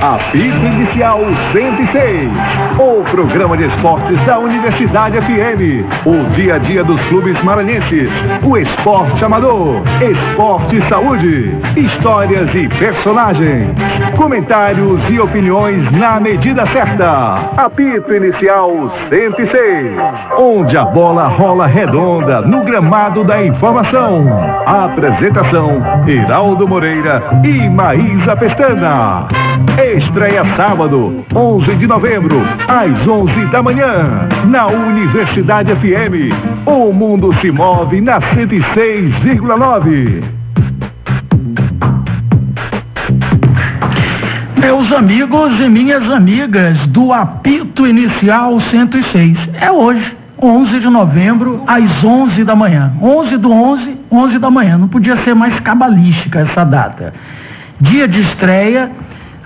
Apito Inicial 106. O programa de esportes da Universidade FM. O dia a dia dos clubes maranhenses. O esporte amador. Esporte e saúde. Histórias e personagens. Comentários e opiniões na medida certa. Apito Inicial 106. Onde a bola rola redonda no gramado da informação. Apresentação: Heraldo Moreira e Maísa Pestana. Estreia sábado, 11 de novembro, às 11 da manhã, na Universidade FM. O mundo se move na 106,9. Meus amigos e minhas amigas do Apito Inicial 106, é hoje, 11 de novembro, às 11 da manhã. 11 do 11, 11 da manhã. Não podia ser mais cabalística essa data. Dia de estreia.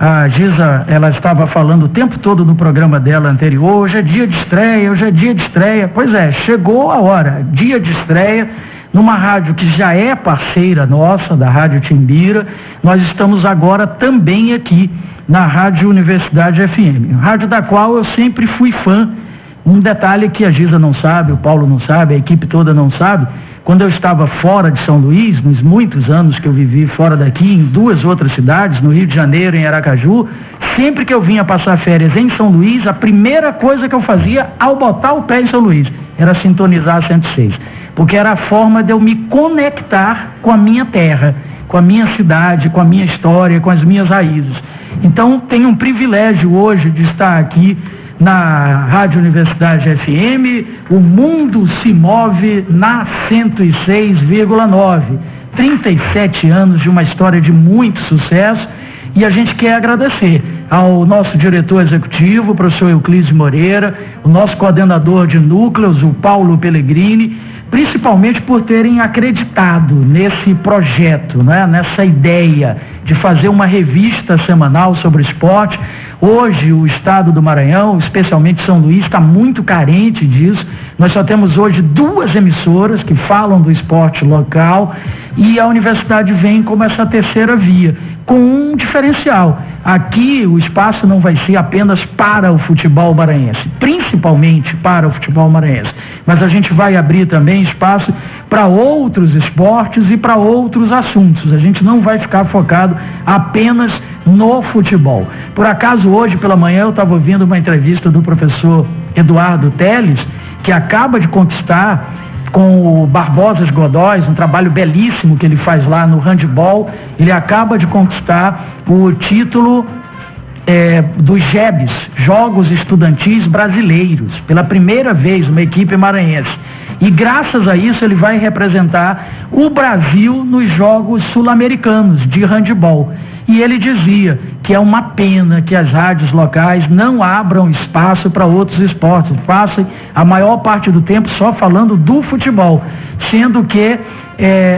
A Giza, ela estava falando o tempo todo no programa dela anterior: hoje é dia de estreia, hoje é dia de estreia. Pois é, chegou a hora, dia de estreia, numa rádio que já é parceira nossa, da Rádio Timbira. Nós estamos agora também aqui na Rádio Universidade FM, rádio da qual eu sempre fui fã. Um detalhe que a Giza não sabe, o Paulo não sabe, a equipe toda não sabe: quando eu estava fora de São Luís, nos muitos anos que eu vivi fora daqui, em duas outras cidades, no Rio de Janeiro e em Aracaju, sempre que eu vinha passar férias em São Luís, a primeira coisa que eu fazia ao botar o pé em São Luís era sintonizar a 106, porque era a forma de eu me conectar com a minha terra, com a minha cidade, com a minha história, com as minhas raízes. Então, tenho um privilégio hoje de estar aqui na Rádio Universidade FM. O mundo se move na 106,9. 37 anos de uma história de muito sucesso, e a gente quer agradecer ao nosso diretor executivo, o professor Euclides Moreira, o nosso coordenador de núcleos, o Paulo Pellegrini, principalmente por terem acreditado nesse projeto, né? Nessa ideia de fazer uma revista semanal sobre esporte. Hoje o estado do Maranhão, especialmente São Luís, está muito carente disso. Nós só temos hoje 2 emissoras que falam do esporte local, e a universidade vem como essa terceira via, com um diferencial. Aqui o espaço não vai ser apenas para o futebol maranhense, principalmente para o futebol maranhense, mas a gente vai abrir também espaço para outros esportes e para outros assuntos. A gente não vai ficar focado apenas no futebol. Por acaso hoje pela manhã eu estava ouvindo uma entrevista do professor Eduardo Teles, que acaba de conquistar com o Barbosa Godóis, um trabalho belíssimo que ele faz lá no handball. Ele acaba de conquistar o título dos JEBs, Jogos Estudantis Brasileiros, pela primeira vez, uma equipe maranhense. E graças a isso ele vai representar o Brasil nos Jogos Sul-Americanos de handball. E ele dizia que é uma pena que as rádios locais não abram espaço para outros esportes, passem a maior parte do tempo só falando do futebol, sendo que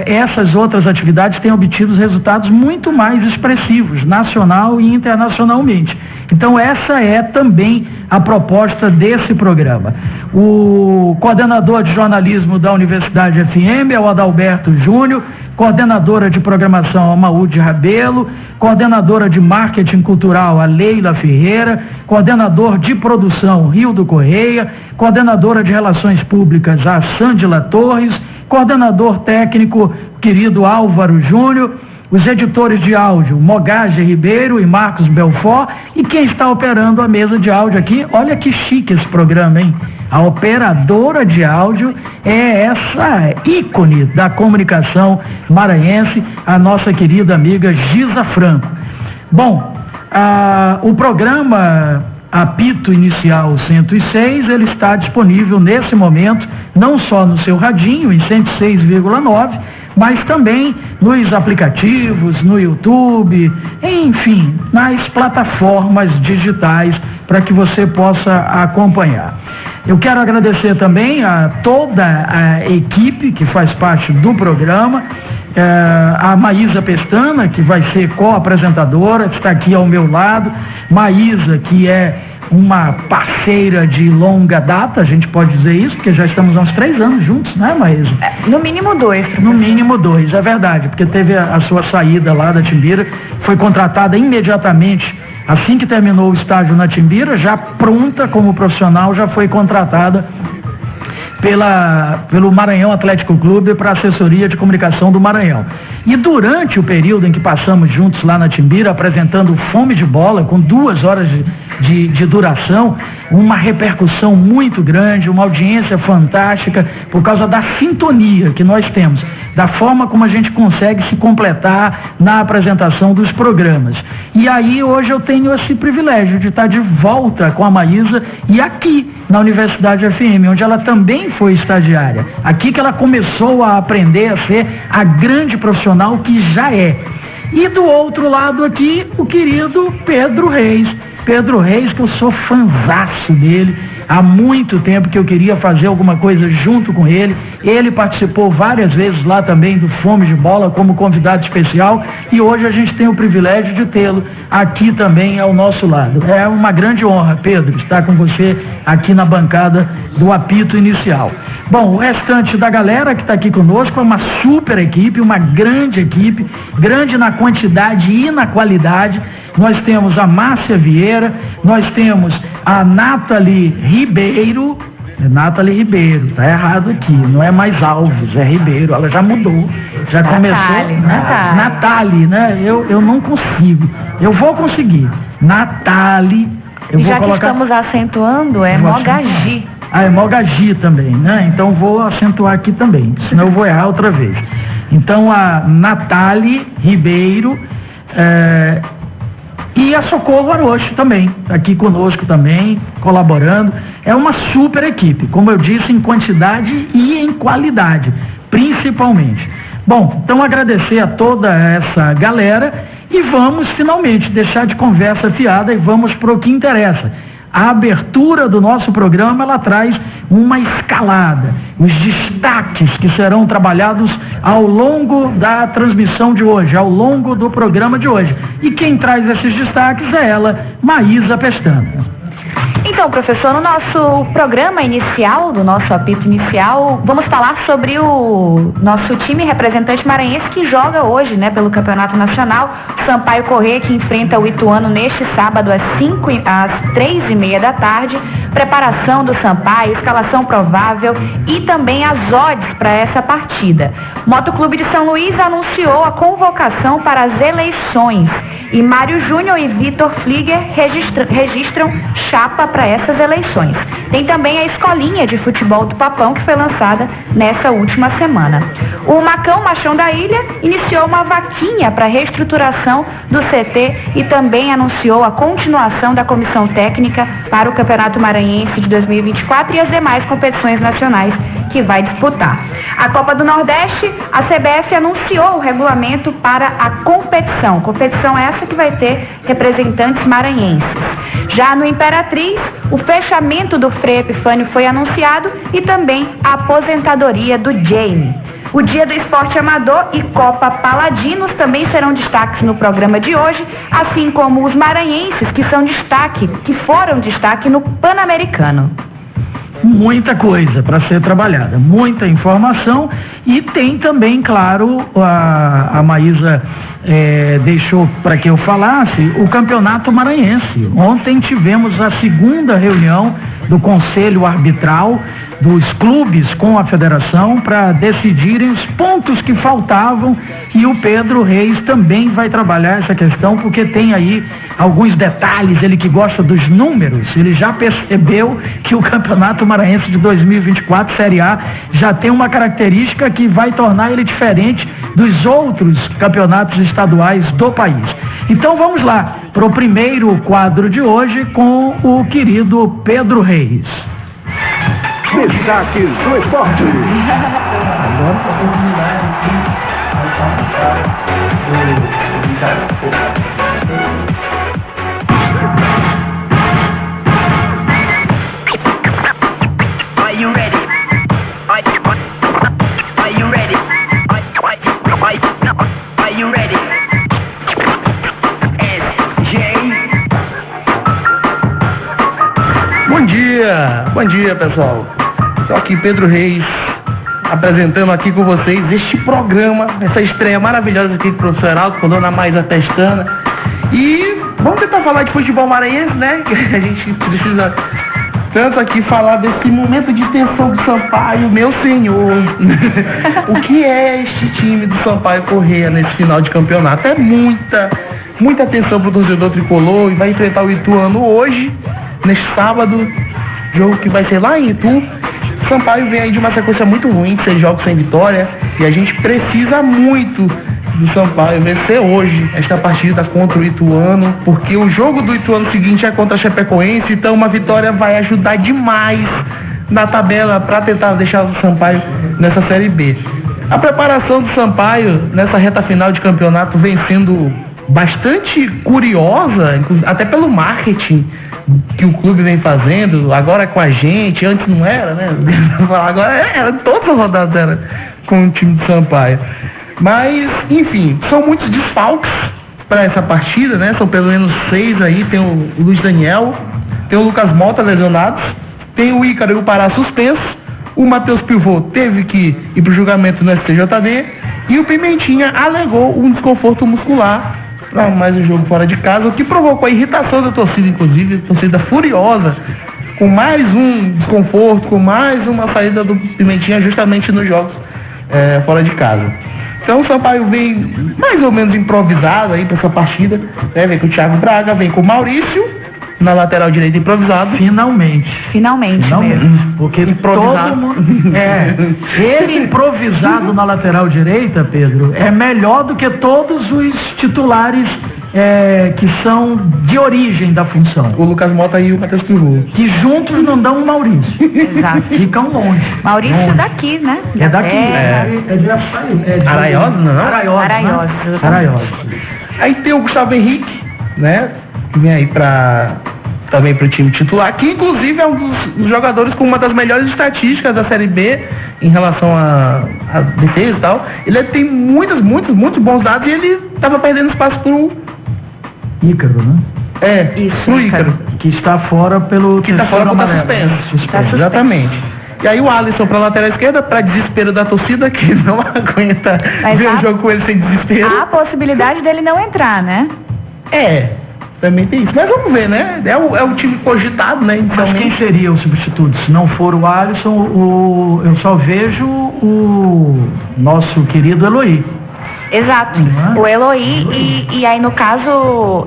essas outras atividades têm obtido resultados muito mais expressivos, nacional e internacionalmente. Então essa é também a proposta desse programa. O coordenador de jornalismo da Universidade FM é o Adalberto Júnior, coordenadora de programação a Amaúde Rabelo, coordenadora de marketing cultural a Leila Ferreira, coordenador de produção Rildo Correia, coordenadora de relações públicas a Sândila Torres, coordenador técnico querido Álvaro Júnior, os editores de áudio Mogage Ribeiro e Marcos Belfort, e quem está operando a mesa de áudio aqui, olha que chique esse programa, hein? A operadora de áudio é essa ícone da comunicação maranhense, a nossa querida amiga Giza Franco. Bom, o programa Apito Inicial 106, ele está disponível nesse momento, não só no seu radinho, em 106,9, mas também nos aplicativos, no YouTube, enfim, nas plataformas digitais, para que você possa acompanhar. Eu quero agradecer também a toda a equipe que faz parte do programa, a Maísa Pestana, que vai ser co-apresentadora, que está aqui ao meu lado. Maísa, que é uma parceira de longa data, a gente pode dizer isso, porque já estamos há uns 3 anos juntos, né, Maísa? No mínimo 2. No mínimo 2, é verdade, porque teve a sua saída lá da Timbira, foi contratada imediatamente assim que terminou o estágio na Timbira, já pronta como profissional, já foi contratada pelo Maranhão Atlético Clube para a assessoria de comunicação do Maranhão. E durante o período em que passamos juntos lá na Timbira, apresentando Fome de Bola, com 2 horas de duração, uma repercussão muito grande, uma audiência fantástica, por causa da sintonia que nós temos, da forma como a gente consegue se completar na apresentação dos programas. E aí hoje eu tenho esse privilégio de estar de volta com a Maísa e aqui na Universidade FM, onde ela também foi estagiária. Aqui que ela começou a aprender a ser a grande profissional que já é. E do outro lado aqui, o querido Pedro Reis. Pedro Reis, que eu sou fanzaço dele, há muito tempo que eu queria fazer alguma coisa junto com ele. Ele participou várias vezes lá também do Fome de Bola como convidado especial e hoje a gente tem o privilégio de tê-lo aqui também ao nosso lado. É uma grande honra, Pedro, estar com você aqui na bancada do apito inicial. Bom, o restante da galera que está aqui conosco é uma super equipe, uma grande equipe, grande na quantidade e na qualidade. Nós temos a Márcia Vieira, nós temos a Nathalie Ribeiro, tá errado aqui, não é mais Alves, é Ribeiro, ela já mudou, já começou. Nathalie, né? Eu não consigo, eu vou conseguir. Nathalie, eu vou já colocar... que estamos acentuando, é Mogagi. É Mogagi também, né? Então vou acentuar aqui também, senão eu vou errar outra vez. Então a Nathalie Ribeiro, e a Socorro Arocho também, aqui conosco também, colaborando. É uma super equipe, como eu disse, em quantidade e em qualidade, principalmente. Bom, então agradecer a toda essa galera e vamos finalmente deixar de conversa fiada e vamos para o que interessa. A abertura do nosso programa, ela traz uma escalada, os destaques que serão trabalhados ao longo da transmissão de hoje, ao longo do programa de hoje. E quem traz esses destaques é ela, Maísa Pestana. Então, professor, no nosso programa inicial, do nosso apito inicial, vamos falar sobre o nosso time representante maranhense que joga hoje, né, pelo Campeonato Nacional, Sampaio Corrêa, que enfrenta o Ituano neste sábado às 3h30 da tarde. Preparação do Sampaio, escalação provável e também as odds para essa partida. Motoclube de São Luís anunciou a convocação para as eleições e Mário Júnior e Vitor Flieger registram chapa para essas eleições. Tem também a Escolinha de Futebol do Papão, que foi lançada nessa última semana. O Machão da Ilha iniciou uma vaquinha para reestruturação do CT e também anunciou a continuação da comissão técnica para o Campeonato Maranhense de 2024 e as demais competições nacionais que vai disputar. A Copa do Nordeste, a CBF anunciou o regulamento para a competição. Competição essa que vai ter representantes maranhenses. Já no Imperatriz, o fechamento do Frei Epifânio foi anunciado e também a aposentadoria do Jamie. O Dia do Esporte Amador e Copa Paladinos também serão destaques no programa de hoje, assim como os maranhenses que foram destaque no Pan-Americano. Muita coisa para ser trabalhada, muita informação e tem também, claro, a Maísa deixou para que eu falasse, o Campeonato Maranhense. Ontem tivemos a segunda reunião do Conselho Arbitral dos clubes com a federação para decidirem os pontos que faltavam e o Pedro Reis também vai trabalhar essa questão porque tem aí alguns detalhes, ele que gosta dos números, ele já percebeu que o Campeonato Maranhense de 2024 Série A já tem uma característica que vai tornar ele diferente dos outros campeonatos estaduais do país. Então vamos lá para o primeiro quadro de hoje com o querido Pedro Reis. Destaques do esporte. Are you ready? Are you ready? Are you ready? Bom dia pessoal. Estou aqui Pedro Reis, apresentando aqui com vocês este programa, essa estreia maravilhosa aqui do professor Heraldo, com a dona Maísa Pestana. E Vamos tentar falar de futebol maranhense, né? Que a gente precisa tanto aqui falar desse momento de tensão do Sampaio, meu senhor. O que é este time do Sampaio Corrêa nesse final de campeonato? É muita tensão pro torcedor tricolor e vai enfrentar o Ituano hoje, neste sábado, jogo que vai ser lá em Itu. Sampaio vem aí de uma sequência muito ruim, 6 jogos sem vitória, e a gente precisa muito do Sampaio vencer hoje esta partida contra o Ituano, porque o jogo do Ituano seguinte é contra a Chapecoense, então uma vitória vai ajudar demais na tabela para tentar deixar o Sampaio nessa Série B. A preparação do Sampaio nessa reta final de campeonato vem sendo bastante curiosa, até pelo marketing que o clube vem fazendo, agora com a gente, antes não era, né? Agora era, todas as rodadas era com o time do Sampaio. Mas, enfim, são muitos desfalques para essa partida, né? São pelo menos 6 aí, tem o Luiz Daniel, tem o Lucas Mota lesionados, tem o Ícaro e o Pará suspenso, o Matheus Pivô teve que ir pro julgamento no STJD e o Pimentinha alegou um desconforto muscular para mais um jogo fora de casa, o que provocou a irritação da torcida, inclusive, torcida furiosa, com mais um desconforto, com mais uma saída do Pimentinha justamente nos jogos fora de casa. Então o Sampaio vem mais ou menos improvisado aí para essa partida, né? Vem com o Thiago Braga, vem com o Maurício na lateral direita improvisado. Finalmente mesmo. Porque Improvisado. todo mundo... ele improvisado na lateral direita, Pedro, é melhor do que todos os titulares que são de origem da função. O Lucas Mota e o Matheus Pivô. Que juntos não dão um Maurício. Exato. Ficam longe. Maurício longe. daqui, né? É daqui. É De Açaí. Araiosa, não? Araiosa. Aí tem o Gustavo Henrique, né? Que vem aí também pro time titular, que inclusive é um dos jogadores com uma das melhores estatísticas da Série B em relação a defesa e tal. Ele tem muitos bons dados e ele tava perdendo espaço pro Ícaro, né? Isso, pro Ícaro. Que está fora pelo... Que tá fora por amarelo. suspenso. Tá suspenso. Exatamente. E aí o Alisson pra lateral esquerda, pra desespero da torcida, que não aguenta ver o jogo com ele sem desespero. Há a possibilidade dele não entrar, né? Também tem isso. Mas vamos ver, né? É o time cogitado, né? Então, Mas quem seria o substituto? Se não for o Alisson, eu só vejo o nosso querido Eloy. Exato. Uhum. O Eloy e aí no caso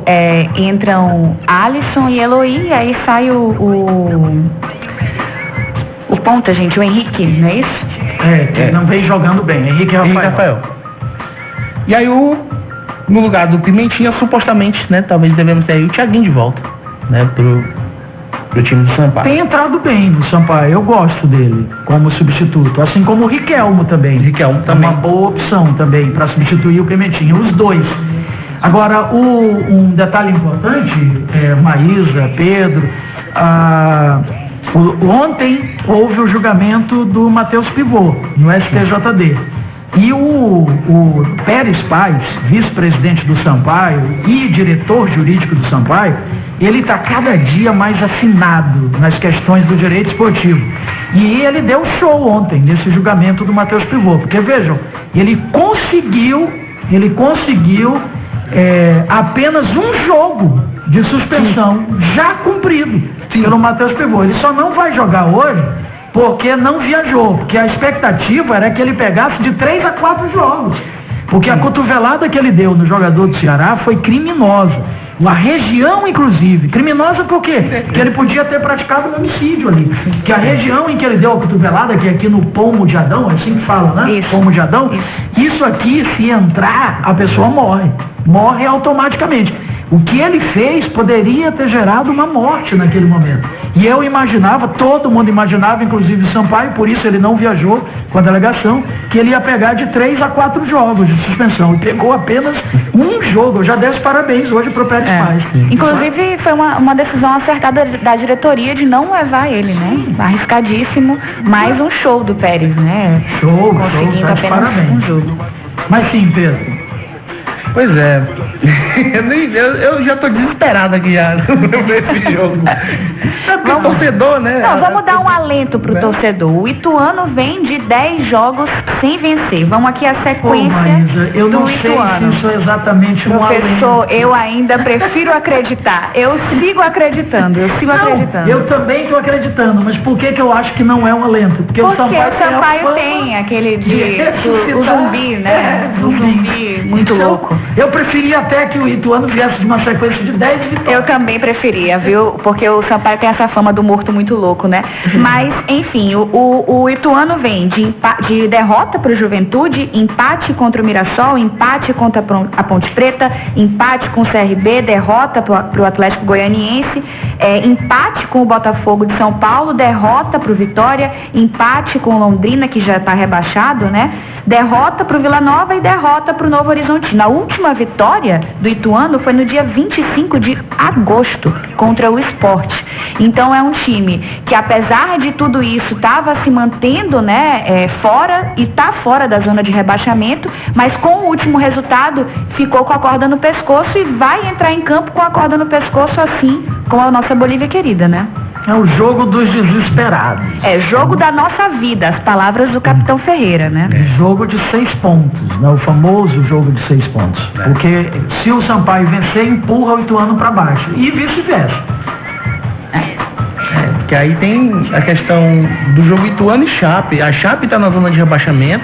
entram Alisson e Eloy, e aí sai o ponta, gente, o Henrique, não é isso? Que não vem jogando bem. Henrique e Rafael. E aí no lugar do Pimentinha, supostamente, né? Talvez devemos ter aí o Thiaguinho de volta, né? Pro time do Sampaio. Tem entrado bem no Sampaio, eu gosto dele como substituto, assim como o Riquelmo também. É uma boa opção também para substituir o Pimentinha, os dois. Agora, um detalhe importante, Maísa, Pedro, ontem houve o julgamento do Matheus Pivô no STJD. E o Pérez Paz, vice-presidente do Sampaio e diretor jurídico do Sampaio, ele está cada dia mais afinado nas questões do direito esportivo. E ele deu show ontem, nesse julgamento do Matheus Pivô. Porque, vejam, ele conseguiu apenas um jogo de suspensão já cumprido pelo Matheus Pivô. Ele só não vai jogar hoje porque não viajou, porque a expectativa era que ele pegasse de 3 a 4 jogos, porque a cotovelada que ele deu no jogador do Ceará foi criminosa, a região inclusive, criminosa por quê? Porque ele podia ter praticado um homicídio ali, que a região em que ele deu a cotovelada, que é aqui no pomo de Adão, é assim que fala, né? Isso. Pomo de Adão, isso aqui, se entrar, a pessoa morre automaticamente. O que ele fez poderia ter gerado uma morte naquele momento. E eu imaginava, todo mundo imaginava, inclusive o Sampaio, por isso ele não viajou com a delegação, que ele ia pegar de 3 a 4 jogos de suspensão. E pegou apenas um jogo. Eu já dei os parabéns hoje pro Pérez Paz. Inclusive foi uma decisão acertada da diretoria de não levar ele, né? Arriscadíssimo. Mais um show do Pérez, né? Show, conseguindo tá de apenas parabéns. um jogo. Mas sim, Pedro. Pois é. Eu já tô desesperado aqui já nesse jogo. Vamos torcedor, né? Não, vamos dar um alento pro torcedor. O Ituano vem de 10 jogos sem vencer. Vamos aqui a sequência Maísa, eu do não sei Ituano. se isso é exatamente um Professor, alento. eu ainda prefiro acreditar. Eu sigo acreditando, acreditando. Eu também estou acreditando, mas por que eu acho que não é um alento? Porque o Sampaio tem aquele o zumbi, né? O zumbi muito Então, louco. Eu preferia até que o Ituano viesse de uma sequência de 10 vitórias. Eu também preferia, viu? Porque o Sampaio tem essa fama do morto muito louco, né? Mas, enfim, o Ituano vem de derrota para o Juventude, empate contra o Mirassol, empate contra a Ponte Preta, empate com o CRB, derrota para o Atlético Goianiense, empate com o Botafogo de São Paulo, derrota para o Vitória, empate com o Londrina, que já está rebaixado, né? Derrota para o Vila Nova e derrota para o Novo Horizontino. A última vitória do Ituano foi no dia 25 de agosto contra o Sport. Então é um time que, apesar de tudo isso, estava se mantendo, né, fora e está fora da zona de rebaixamento, mas com o último resultado ficou com a corda no pescoço e vai entrar em campo com a corda no pescoço, assim como a nossa Bolívia querida, né? É o jogo dos desesperados. É jogo da nossa vida, as palavras do Capitão Ferreira, né? É jogo de 6 pontos, né? O famoso jogo de 6 pontos. Porque se o Sampaio vencer, empurra o Ituano para baixo. E vice-versa. Que aí tem a questão do jogo Ituano e Chape. A Chape está na zona de rebaixamento.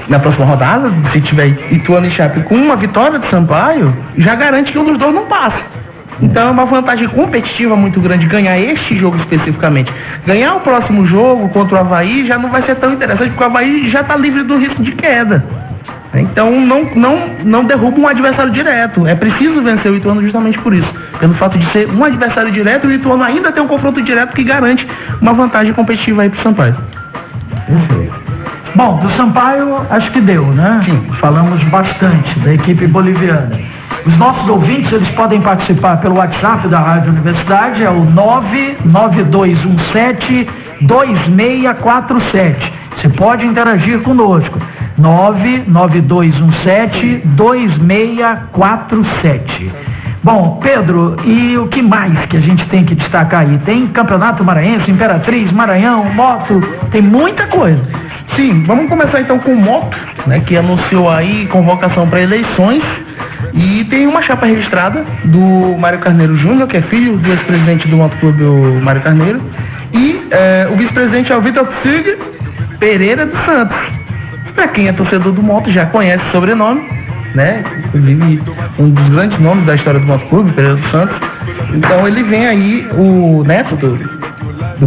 Na próxima rodada, se tiver Ituano e Chape com uma vitória de Sampaio, já garante que um dos dois não passa. Então é uma vantagem competitiva muito grande ganhar este jogo especificamente. Ganhar o próximo jogo contra o Avaí já não vai ser tão interessante, porque o Avaí já está livre do risco de queda. Então não derruba um adversário direto. É preciso vencer o Ituano justamente por isso. Pelo fato de ser um adversário direto, o Ituano ainda tem um confronto direto que garante uma vantagem competitiva aí para o Sampaio. Bom, do Sampaio acho que deu, né? Sim. Falamos bastante da equipe boliviana. Os nossos ouvintes, eles podem participar pelo WhatsApp da Rádio Universidade, é o 99217-2647. Você pode interagir conosco. 99217-2647. Bom, Pedro, e o que mais que a gente tem que destacar aí? Tem Campeonato Maranhense, Imperatriz, Maranhão, Moto, tem muita coisa. Sim, vamos começar então com o Moto, né, que anunciou aí convocação para eleições. E tem uma chapa registrada do Mário Carneiro Júnior, que é filho do ex-presidente do Moto Clube, o Mário Carneiro. E o vice-presidente é o Vitor Sig Pereira dos Santos. Para quem é torcedor do Moto já conhece o sobrenome, né? Inclusive um dos grandes nomes da história do Moto Clube, Pereira dos Santos. Então ele vem aí, o neto do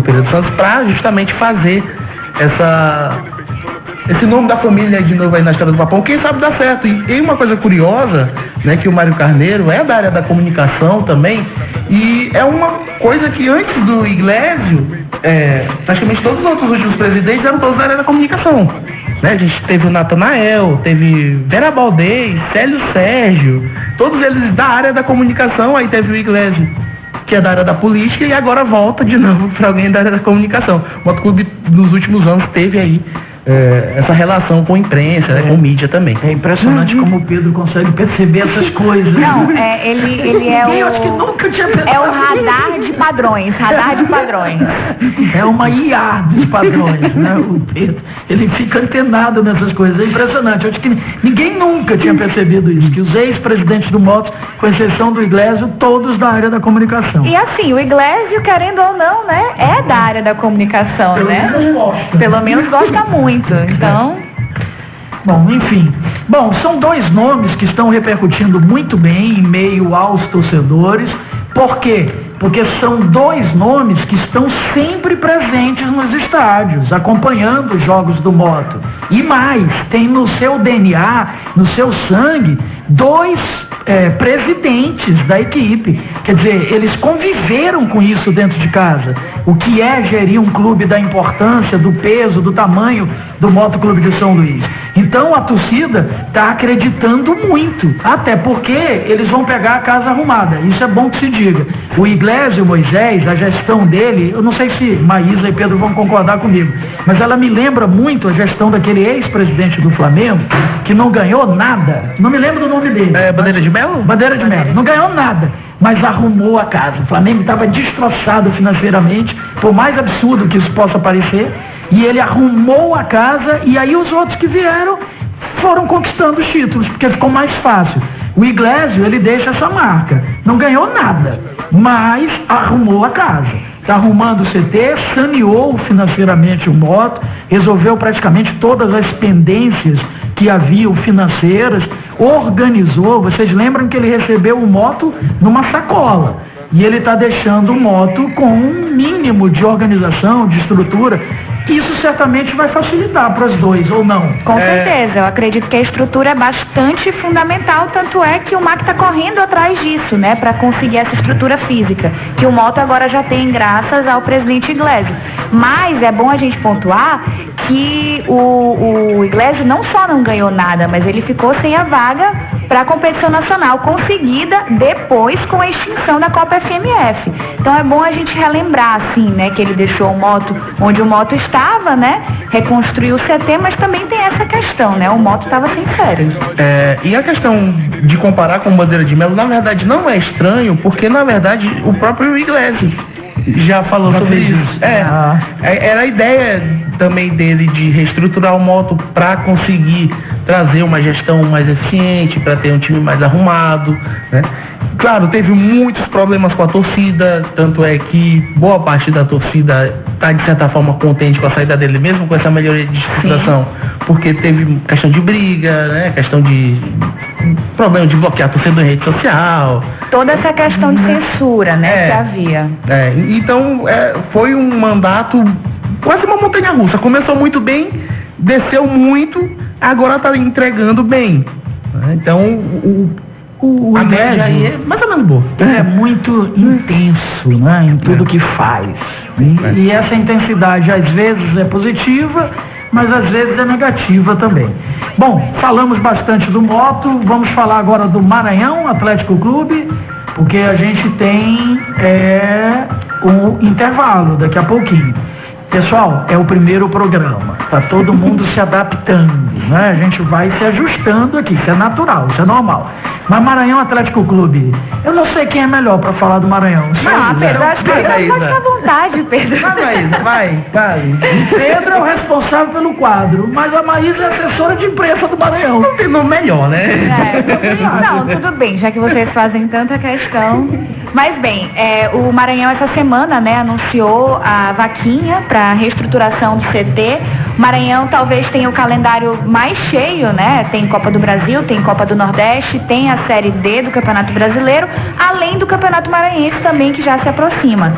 Pereira dos Santos, para justamente fazer esse nome da família de novo aí na história do Papão, quem sabe dá certo. E uma coisa curiosa, né, que o Mário Carneiro é da área da comunicação também, e é uma coisa que antes do Iglesio, praticamente todos os outros últimos presidentes eram todos da área da comunicação. Né? A gente teve o Natanael, teve Vera Baldez, Célio Sérgio, todos eles da área da comunicação. Aí teve o Iglesio, que é da área da política, e agora volta de novo para alguém da área da comunicação. O Motoclube nos últimos anos teve aí essa relação com a imprensa, né, com mídia também. É impressionante como o Pedro consegue perceber essas coisas. Não, ele é Eu acho que nunca tinha pensado. É o radar de padrões, É uma IA dos padrões, né? O Pedro, ele fica antenado nessas coisas, é impressionante. Eu acho que ninguém nunca tinha percebido isso, que os ex-presidentes do Motos, com exceção do Iglesio, todos da área da comunicação. E assim, o Iglesio, querendo ou não, né, é da área da comunicação, Pelo menos gosta muito. Então, bom, enfim. Bom, são 2 nomes que estão repercutindo muito bem em meio aos torcedores. Por quê? Porque são 2 nomes que estão sempre presentes nos estádios, acompanhando os jogos do Moto. E mais, tem no seu DNA, no seu sangue, 2 presidentes da equipe. Quer dizer, eles conviveram com isso dentro de casa. O que é gerir um clube, da importância, do peso, do tamanho do Moto Clube de São Luís. Então a torcida está acreditando muito, até porque eles vão pegar a casa arrumada. Isso é bom que se diga. O Iglesio Moisés, a gestão dele, eu não sei se Maísa e Pedro vão concordar comigo, mas ela me lembra muito a gestão daquele ex-presidente do Flamengo, que não ganhou nada. Não me lembro do nome nome dele. Bandeira de Melo? Bandeira de Melo. Não ganhou nada, mas arrumou a casa. O Flamengo estava destroçado financeiramente, por mais absurdo que isso possa parecer, e ele arrumou a casa, e aí os outros que vieram foram conquistando os títulos, porque ficou mais fácil. O Iglesias, ele deixa essa marca. Não ganhou nada, mas arrumou a casa. Está arrumando o CT, saneou financeiramente o Moto, resolveu praticamente todas as pendências que haviam financeiras, organizou. Vocês lembram que ele recebeu o Moto numa sacola, e ele está deixando o Moto com um mínimo de organização, de estrutura. Isso certamente vai facilitar para os dois, ou não? Com certeza, eu acredito que a estrutura é bastante fundamental, tanto é que o MAC está correndo atrás disso, né, para conseguir essa estrutura física, que o Moto agora já tem graças ao presidente Iglesias. Mas é bom a gente pontuar que o Iglesias não só não ganhou nada, mas ele ficou sem a vaga para a competição nacional, conseguida depois com a extinção da Copa FMF. Então é bom a gente relembrar, assim, né, que ele deixou o Moto onde o Moto estava, né, reconstruiu o CT, mas também tem essa questão, né, o Moto estava sem férias. E a questão de comparar com o Bandeira de Melo, na verdade, não é estranho, porque, na verdade, o próprio Iglesias já falou sobre isso. Era a ideia também dele de reestruturar o Moto para conseguir trazer uma gestão mais eficiente, para ter um time mais arrumado, né? Claro, teve muitos problemas com a torcida, tanto é que boa parte da torcida está, de certa forma, contente com a saída dele, mesmo com essa melhoria de situação, porque teve questão de briga, né? Questão de problema de bloquear a torcida em rede social. Toda essa questão de censura, né, que havia. Então, foi um mandato quase uma montanha-russa. Começou muito bem, desceu muito, agora está entregando bem. Então, o média aí é mais ou menos boa. É muito intenso, né, em tudo que faz. E essa intensidade às vezes é positiva, mas às vezes é negativa também. Bom, falamos bastante do Moto, vamos falar agora do Maranhão Atlético Clube, porque a gente tem um intervalo daqui a pouquinho. Pessoal, é o primeiro programa, está todo mundo se adaptando, né? A gente vai se ajustando aqui, isso é natural, isso é normal. Mas Maranhão Atlético Clube, eu não sei quem é melhor para falar do Maranhão. Pedro, acho que pode ficar à vontade, Pedro. Vai. Pedro é o responsável pelo quadro, mas a Maísa é assessora de imprensa do Maranhão. Não tem nome melhor, né? Não, tudo bem, já que vocês fazem tanta questão. Mas bem, o Maranhão essa semana, né, anunciou a vaquinha para a reestruturação do CT. O Maranhão talvez tenha o calendário mais cheio, né? Tem Copa do Brasil, tem Copa do Nordeste, tem a Série D do Campeonato Brasileiro, além do Campeonato Maranhense também, que já se aproxima.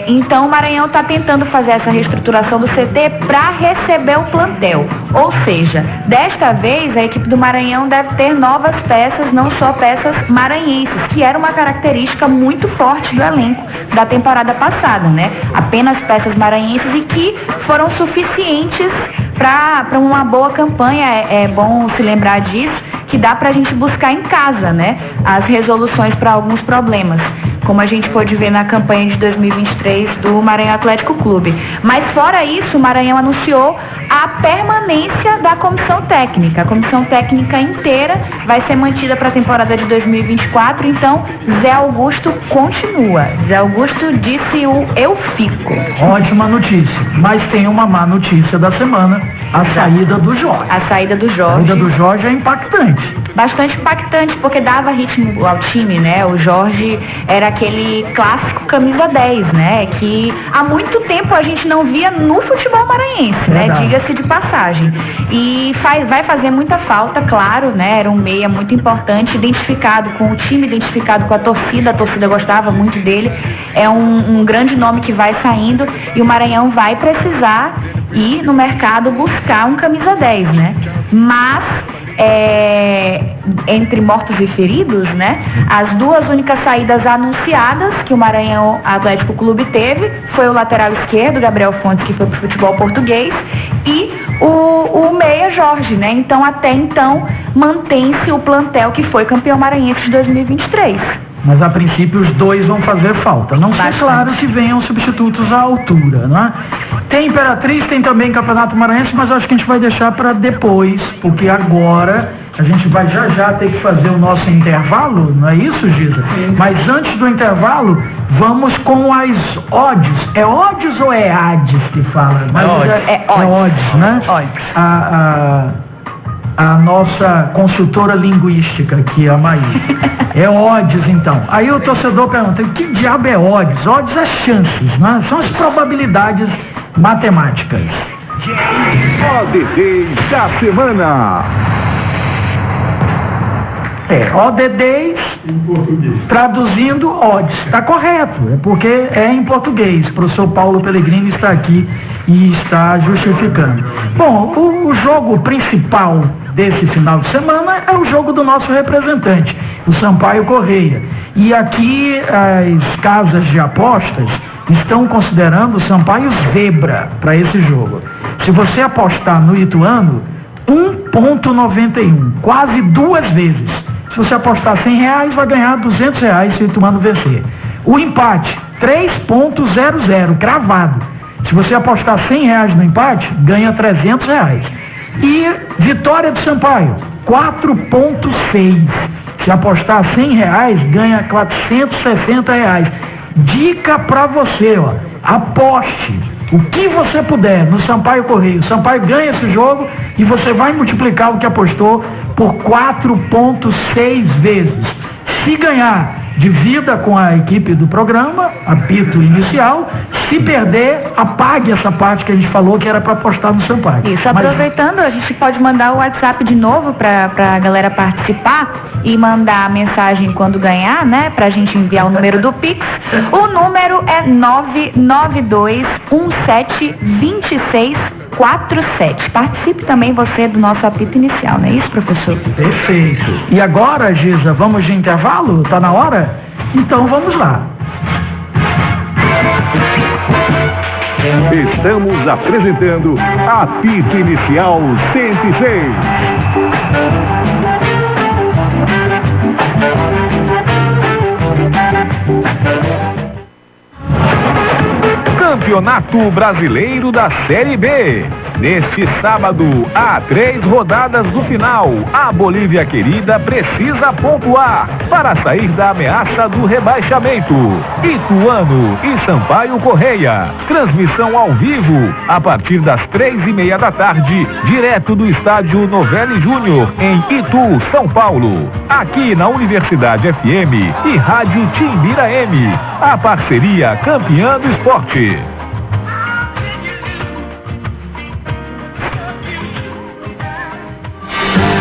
Então o Maranhão está tentando fazer essa reestruturação do CT para receber o plantel. Ou seja, desta vez a equipe do Maranhão deve ter novas peças, não só peças maranhenses, que era uma característica muito forte do elenco da temporada passada, né? Apenas peças maranhenses e que foram suficientes para uma boa campanha. É bom se lembrar disso, que dá para a gente buscar em casa, né, as resoluções para alguns problemas, como a gente pôde ver na campanha de 2023 do Maranhão Atlético Clube. Mas fora isso, o Maranhão anunciou a permanência da comissão técnica. A comissão técnica inteira vai ser mantida para a temporada de 2024, então Zé Augusto continua. Zé Augusto disse eu fico. Ótima notícia, mas tem uma má notícia da semana, a saída do Jorge. A saída do Jorge. A saída do Jorge é impactante. Bastante impactante, porque dava ritmo ao time, né? O Jorge era aquele clássico camisa 10, né? Que há muito tempo a gente não via no futebol maranhense, né? Diga-se de passagem. E vai fazer muita falta, claro, né? Era um meia muito importante, identificado com o time, identificado com a torcida gostava muito dele. É um grande nome que vai saindo e o Maranhão vai precisar ir no mercado buscar um camisa 10, né? Mas entre mortos e feridos, né? As duas únicas saídas anunciadas que o Maranhão Atlético Clube teve foi o lateral esquerdo, Gabriel Fontes, que foi pro futebol português, e o meia Jorge, né? Então, até então, mantém-se o plantel que foi campeão maranhense de 2023. Mas a princípio os dois vão fazer falta. Não sei, claro, que venham substitutos à altura, não é? Tem Imperatriz, tem também Campeonato Maranhense, mas acho que a gente vai deixar para depois, porque agora A gente vai já ter que fazer o nosso intervalo, não é isso, Giza? Mas antes do intervalo, vamos com as odds. É odds ou é ADS que fala? Mas É odds, né? Odds. A nossa consultora linguística aqui, a Maíra. É odds, então. Aí o torcedor pergunta, que diabo é odds? Odds é chances, né? São as probabilidades matemáticas. ODDs da semana. ODDs, traduzindo odds. Está correto, é porque é em português. O professor Paulo Pellegrini está aqui e está justificando. Bom, o jogo principal desse final de semana é o jogo do nosso representante, o Sampaio Correia. E aqui as casas de apostas estão considerando o Sampaio zebra para esse jogo. Se você apostar no Ituano, 1,91, quase 2 vezes. Se você apostar R$100, vai ganhar R$200 se o Ituano vencer. O empate, 3,00, cravado. Se você apostar R$100 no empate, ganha R$300. E vitória do Sampaio, 4,6. Se apostar R$100, ganha R$460. Dica pra você, ó, aposte o que você puder no Sampaio Correia. O Sampaio ganha esse jogo e você vai multiplicar o que apostou por 4,6 vezes. Se ganhar, divida com a equipe do programa, apito inicial. Se perder, apague essa parte que a gente falou que era para apostar no Sampaio. Isso, aproveitando, a gente pode mandar o WhatsApp de novo para a galera participar e mandar a mensagem quando ganhar, né? Pra gente enviar o número do Pix. O número é 992172647. Participe também você do nosso apito inicial, não é isso, professor? Perfeito. E agora, Giza, vamos de intervalo? Tá na hora? Então vamos lá. Estamos apresentando Apito Inicial 106. Campeonato Brasileiro da Série B. Neste sábado, há 3 rodadas do final. A Bolívia querida precisa pontuar para sair da ameaça do rebaixamento. Ituano e Sampaio Correia. Transmissão ao vivo, a partir das 3:30 da tarde, direto do estádio Novelli Júnior, em Itu, São Paulo. Aqui na Universidade FM e Rádio Timbira M. A parceria campeã do esporte.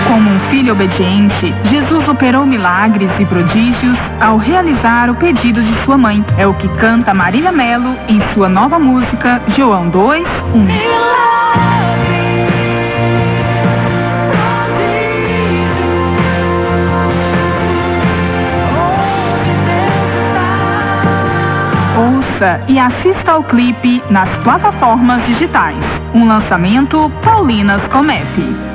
Como um filho obediente, Jesus operou milagres e prodígios ao realizar o pedido de sua mãe. É o que canta Marília Melo em sua nova música João 2:1. Ouça e assista ao clipe nas plataformas digitais. Um lançamento Paulinas Comep.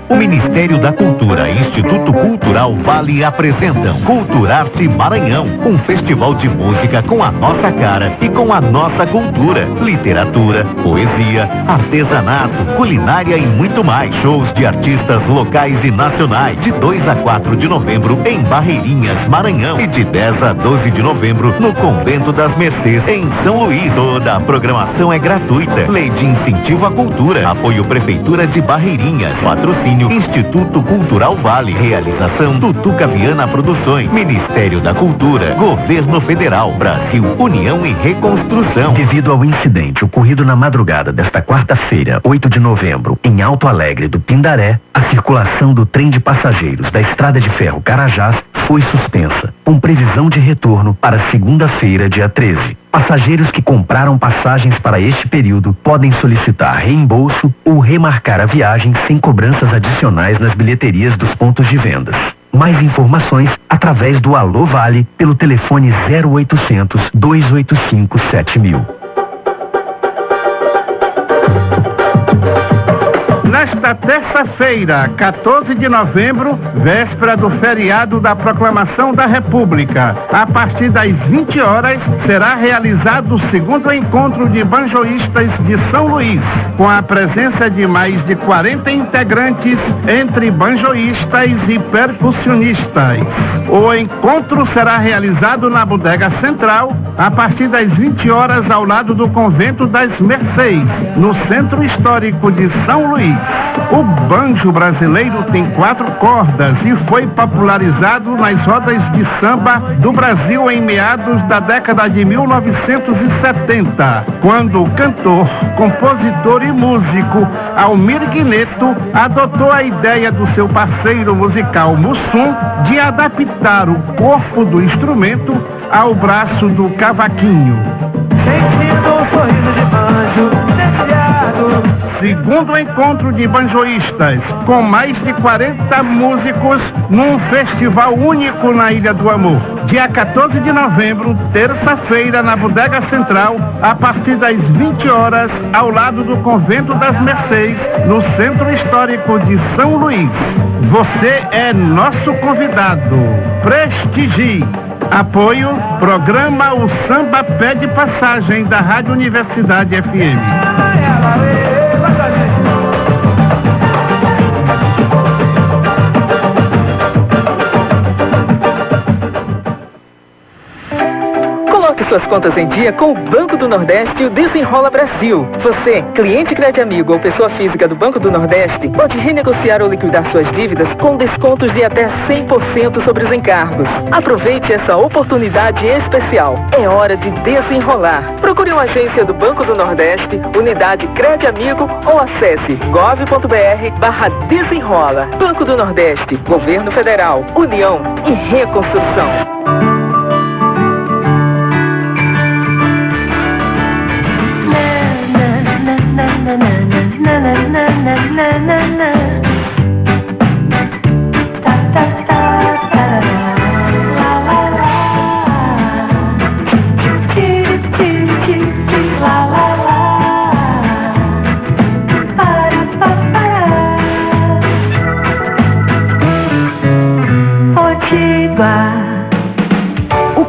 O Ministério da Cultura e Instituto Cultural Vale apresentam Culturarte Maranhão, um festival de música com a nossa cara e com a nossa cultura, literatura, poesia, artesanato, culinária e muito mais. Shows de artistas locais e nacionais, de 2 a 4 de novembro em Barreirinhas, Maranhão, e de 10 a 12 de novembro no Convento das Mercês, em São Luís. Toda a programação é gratuita. Lei de Incentivo à Cultura. Apoio Prefeitura de Barreirinhas. Patrocínio Instituto Cultural Vale. Realização Tutuca Viana Produções. Ministério da Cultura. Governo Federal. Brasil. União e Reconstrução. Devido ao incidente ocorrido na madrugada desta quarta-feira, 8 de novembro, em Alto Alegre do Pindaré, a circulação do trem de passageiros da Estrada de Ferro Carajás foi suspensa, com previsão de retorno para segunda-feira, dia 13. Passageiros que compraram passagens para este período podem solicitar reembolso ou remarcar a viagem sem cobranças adicionais nas bilheterias dos pontos de vendas. Mais informações através do Alô Vale pelo telefone 0800 285 7000. Nas Nesta terça-feira, 14 de novembro, véspera do feriado da Proclamação da República, a partir das 20 horas, será realizado o segundo encontro de banjoístas de São Luís, com a presença de mais de 40 integrantes, entre banjoístas e percussionistas. O encontro será realizado na Bodega Central, a partir das 20 horas, ao lado do Convento das Mercês, no Centro Histórico de São Luís. O banjo brasileiro tem 4 cordas e foi popularizado nas rodas de samba do Brasil em meados da década de 1970, quando o cantor, compositor e músico Almir Guineto adotou a ideia do seu parceiro musical Mussum de adaptar o corpo do instrumento ao braço do cavaquinho. Segundo encontro de banjoístas, com mais de 40 músicos, num festival único na Ilha do Amor. Dia 14 de novembro, terça-feira, na Bodega Central, a partir das 20 horas, ao lado do Convento das Mercês, no Centro Histórico de São Luís. Você é nosso convidado. Prestigie. Apoio, programa O Samba Pede Passagem, da Rádio Universidade FM. Coloque suas contas em dia com o Banco do Nordeste e o Desenrola Brasil. Você, cliente Crediamigo ou pessoa física do Banco do Nordeste, pode renegociar ou liquidar suas dívidas com descontos de até 100% sobre os encargos. Aproveite essa oportunidade especial. É hora de desenrolar. Procure uma agência do Banco do Nordeste, unidade Crediamigo ou acesse gov.br/desenrola. Banco do Nordeste, Governo Federal, União e Reconstrução.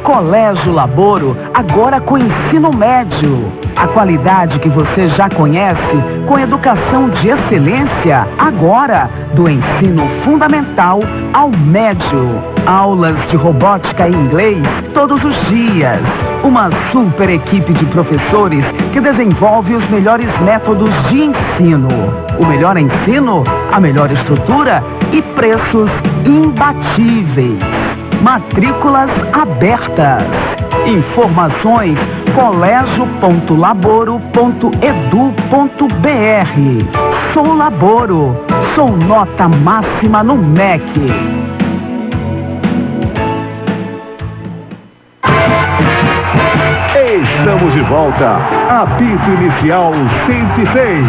Colégio Laboro, agora com ensino médio. A qualidade que você já conhece, com educação de excelência, agora do ensino fundamental ao médio. Aulas de robótica e inglês todos os dias. Uma super equipe de professores que desenvolve os melhores métodos de ensino. O melhor ensino, a melhor estrutura e preços imbatíveis. Matrículas abertas. Informações colégio.laboro.edu.br. Sou Laboro. Sou nota máxima no MEC. Estamos de volta. Apito Inicial 106.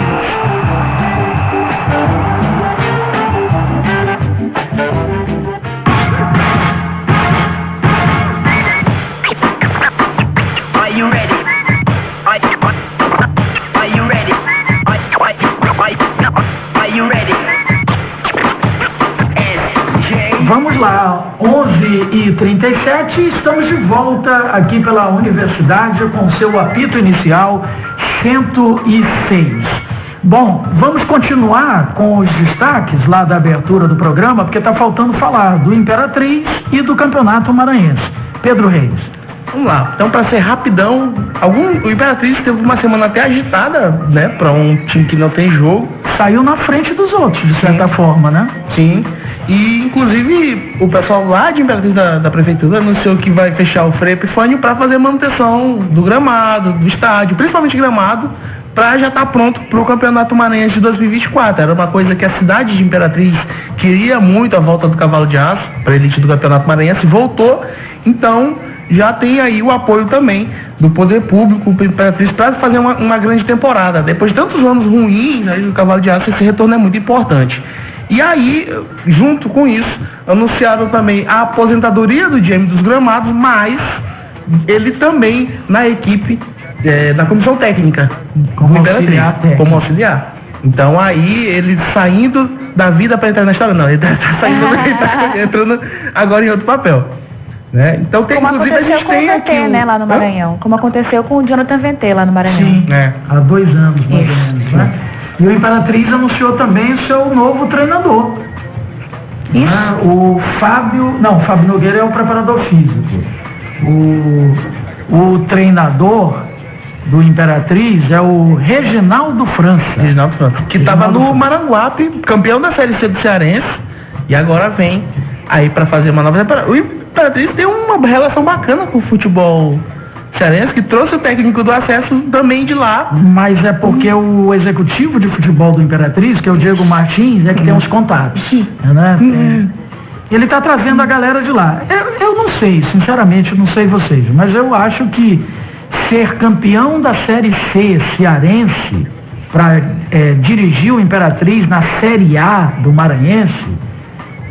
Vamos lá, 11h37, estamos de volta aqui pela Universidade com seu apito inicial 106. Bom, vamos continuar com os destaques lá da abertura do programa, porque está faltando falar do Imperatriz e do Campeonato Maranhense. Pedro Reis. Vamos lá, então para ser rapidão, o Imperatriz teve uma semana até agitada, né, para um time que não tem jogo. Saiu na frente dos outros, de certa forma, né? Sim, e inclusive o pessoal lá de Imperatriz da Prefeitura anunciou que vai fechar o Frei Epifânio para fazer manutenção do gramado, do estádio, principalmente gramado, para já estar pronto para o Campeonato Maranhense de 2024. Era uma coisa que a cidade de Imperatriz queria muito, a volta do Cavalo de Aço para a elite do Campeonato Maranhense, voltou, então já tem aí o apoio também do poder público para Imperatriz para fazer uma grande temporada. Depois de tantos anos ruins aí do Cavalo de Aço, esse retorno é muito importante. E aí, junto com isso, anunciaram também a aposentadoria do Jamie dos Gramados, mas ele também na equipe, na comissão técnica, como auxiliar. Então aí ele saindo da vida para entrar na história, não, ele tá saindo, ele tá entrando agora em outro papel. Né? Então tem, como inclusive a gente tem aqui o VT, né, lá no Maranhão. Como aconteceu com o Jonathan VT lá no Maranhão. Sim, há 2 anos mais ou menos, né? E o Imperatriz anunciou também o seu novo treinador. Isso. Né? O Fábio Nogueira é o preparador físico. O treinador do Imperatriz é o Reginaldo França. Que estava no Maranguape, campeão da Série C do Cearense, e agora vem aí para fazer uma nova temporada. O Imperatriz tem uma relação bacana com o futebol cearense, que trouxe o técnico do acesso também de lá. Mas é porque o executivo de futebol do Imperatriz, que é o Diego Martins, é que tem os contatos. Né? Ele está trazendo a galera de lá. Eu não sei, sinceramente, não sei vocês, mas eu acho que ser campeão da Série C cearense para dirigir o Imperatriz na Série A do Maranhense,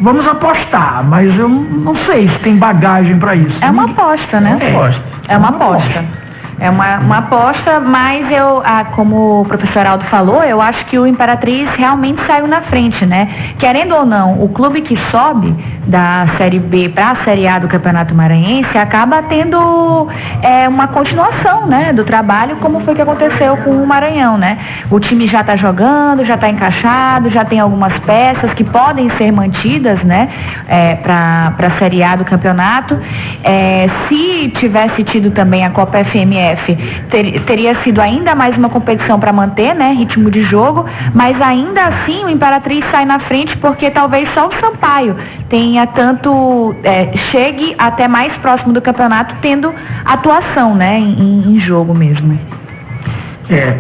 vamos apostar, mas eu não sei se tem bagagem para isso. É uma aposta, né? É uma aposta. É uma aposta, mas como o professor Aldo falou, eu acho que o Imperatriz realmente saiu na frente, né? Querendo ou não, o clube que sobe da Série B para a Série A do Campeonato Maranhense acaba tendo uma continuação, né, do trabalho, como foi que aconteceu com o Maranhão, né? O time já está jogando, já está encaixado, já tem algumas peças que podem ser mantidas, né, para a Série A do campeonato. Se tivesse tido também a Copa FMF, teria sido ainda mais uma competição para manter, né, ritmo de jogo, mas ainda assim o Imperatriz sai na frente porque talvez só o Sampaio tenha chegue até mais próximo do campeonato tendo atuação, né, em jogo mesmo.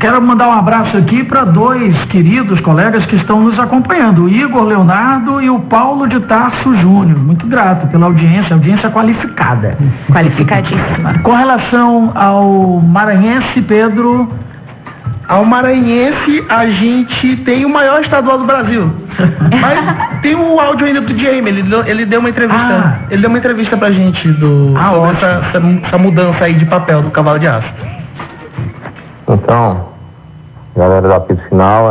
Quero mandar um abraço aqui para 2 queridos colegas que estão nos acompanhando, o Igor Leonardo e o Paulo de Tarso Júnior. Muito grato pela audiência qualificada. Qualificadíssima. Com relação ao Maranhense, Pedro... Ao Maranhense, a gente tem o maior estadual do Brasil. Mas tem o áudio ainda do Jamie, ele deu uma entrevista. Ele deu uma entrevista pra gente sobre essa mudança aí de papel do Cavalo de Aço. Então, galera do apito final,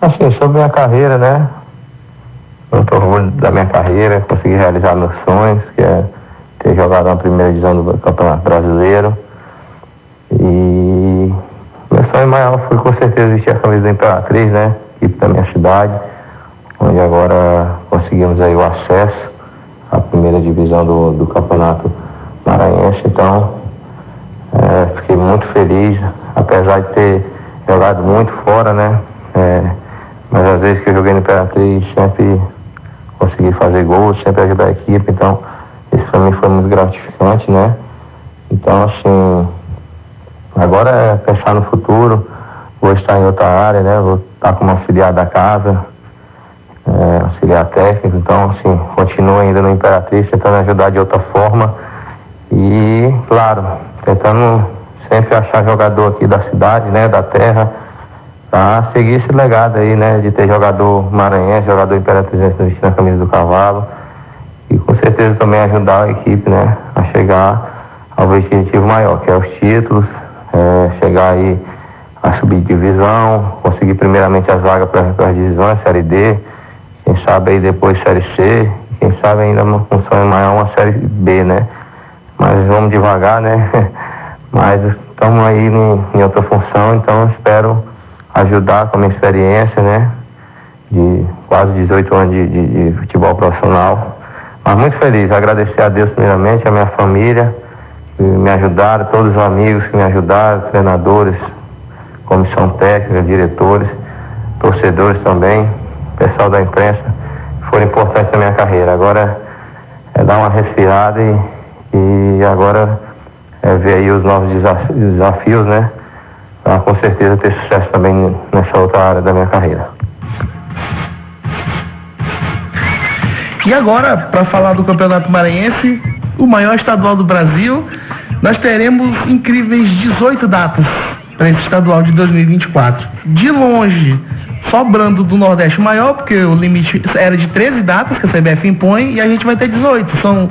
assim, sobre minha carreira, né? Eu tô orgulho da minha carreira, consegui realizar meus sonhos, que é ter jogado na primeira divisão do Campeonato Brasileiro. E meu sonho maior foi com certeza vestir a camisa do Imperatriz, né? Equipe da minha cidade, onde agora conseguimos aí o acesso à primeira divisão do Campeonato Maranhense. Então, fiquei muito feliz, apesar de ter jogado muito fora, né? Mas às vezes que eu joguei no Imperatriz, sempre consegui fazer gols, sempre ajudar a equipe, então isso para mim foi muito gratificante, né? Então, assim, agora é pensar no futuro, vou estar em outra área, né? Vou estar como auxiliar da casa, auxiliar técnico, então, assim, continuo ainda no Imperatriz, tentando ajudar de outra forma e, claro, tentando sempre achar jogador aqui da cidade, né, da terra, para seguir esse legado aí, né, de ter jogador maranhense, jogador imperatrizense vestindo a camisa do Cavalo, e com certeza também ajudar a equipe, né, a chegar ao objetivo maior, que é os títulos, chegar aí a subir divisão, conseguir primeiramente as vagas para as divisões, Série D, quem sabe aí depois Série C, quem sabe ainda uma função maior, uma Série B, né. Mas vamos devagar, né? Mas estamos aí em outra função, então espero ajudar com a minha experiência, né? De quase 18 anos de futebol profissional. Mas muito feliz, agradecer a Deus primeiramente, a minha família, que me ajudaram, todos os amigos que me ajudaram, treinadores, comissão técnica, diretores, torcedores também, pessoal da imprensa, foram importantes na minha carreira. Agora é dar uma respirada e agora ver aí os novos desafios, né? Para com certeza ter sucesso também nessa outra área da minha carreira. E agora, para falar do Campeonato Maranhense, o maior estadual do Brasil, nós teremos incríveis 18 datas para esse estadual de 2024. De longe, sobrando do Nordeste maior, porque o limite era de 13 datas que a CBF impõe, e a gente vai ter 18. São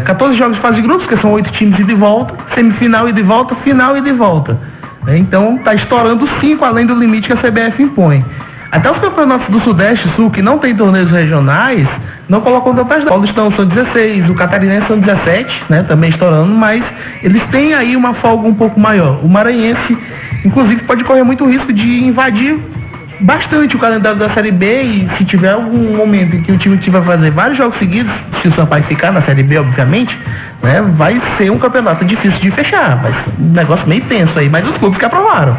14 jogos de fase de grupos, que são 8 times ida e volta, semifinal ida e volta, final ida e volta. Então está estourando 5 além do limite que a CBF impõe. Até os campeonatos do Sudeste e Sul, que não tem torneios regionais, não colocam tantas datas. O Paulistão são 16, o Catarinense são 17, né, também estourando, mas eles têm aí uma folga um pouco maior. O Maranhense, inclusive, pode correr muito risco de invadir bastante o calendário da Série B, e se tiver algum momento em que o time tiver fazer vários jogos seguidos, se o Sampaio ficar na Série B, obviamente, né, vai ser um campeonato difícil de fechar, vai ser um negócio meio tenso aí, mas os clubes que aprovaram.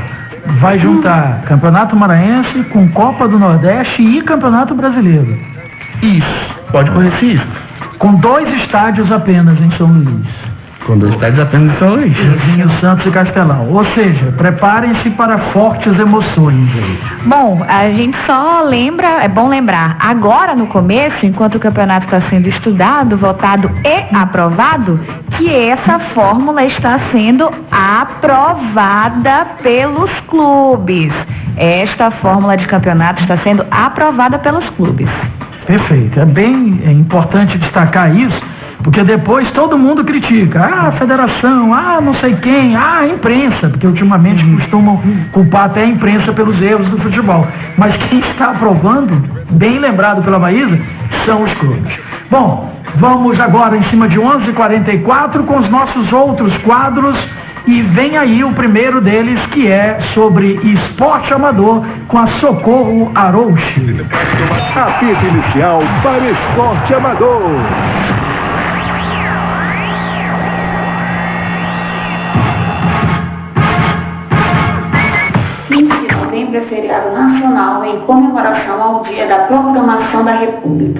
Vai juntar Campeonato Maranhense com Copa do Nordeste e Campeonato Brasileiro. Isso, pode correr esse risco. Com 2 estádios apenas em São Luís. Com 2 estádios apenas em São Luís. Vizinho, Santos e Castelão. Ou seja, preparem-se para fortes emoções aí. Bom, a gente só lembra, é bom lembrar, agora no começo, enquanto o campeonato está sendo estudado, votado e aprovado, que essa fórmula está sendo aprovada pelos clubes. Esta fórmula de campeonato está sendo aprovada pelos clubes. Perfeito. É bem importante destacar isso, porque depois todo mundo critica. A federação, não sei quem, a imprensa, porque ultimamente costumam culpar até a imprensa pelos erros do futebol. Mas quem está aprovando, bem lembrado pela Maísa, são os clubes. Bom, vamos agora em cima de 11h44 com os nossos outros quadros. E vem aí o primeiro deles, que é sobre esporte amador, com a Socorro Arouche. Apito inicial para esporte amador. 15 de novembro é feriado nacional em comemoração ao Dia da Proclamação da República,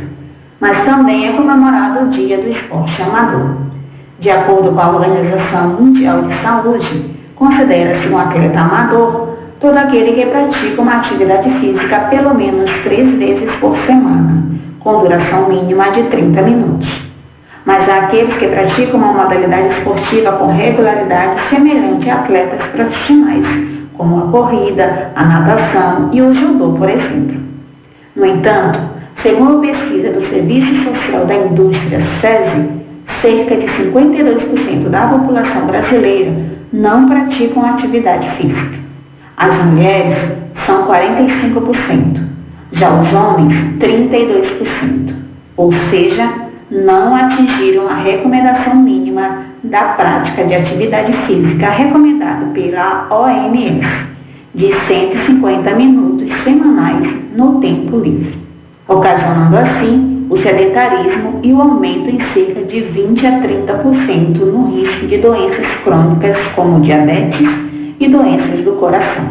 mas também é comemorado o Dia do Esporte Amador. De acordo com a Organização Mundial de Saúde, considera-se um atleta amador todo aquele que pratica uma atividade física pelo menos 3 vezes por semana, com duração mínima de 30 minutos. Mas há aqueles que praticam uma modalidade esportiva com regularidade semelhante a atletas profissionais, como a corrida, a natação e o judô, por exemplo. No entanto, segundo a pesquisa do Serviço Social da Indústria, SESI, cerca de 52% da população brasileira não praticam atividade física. As mulheres são 45%, já os homens 32%, ou seja, não atingiram a recomendação mínima da prática de atividade física recomendada pela OMS, de 150 minutos semanais no tempo livre, ocasionando assim o sedentarismo e o aumento em cerca de 20 a 30% no risco de doenças crônicas como diabetes e doenças do coração.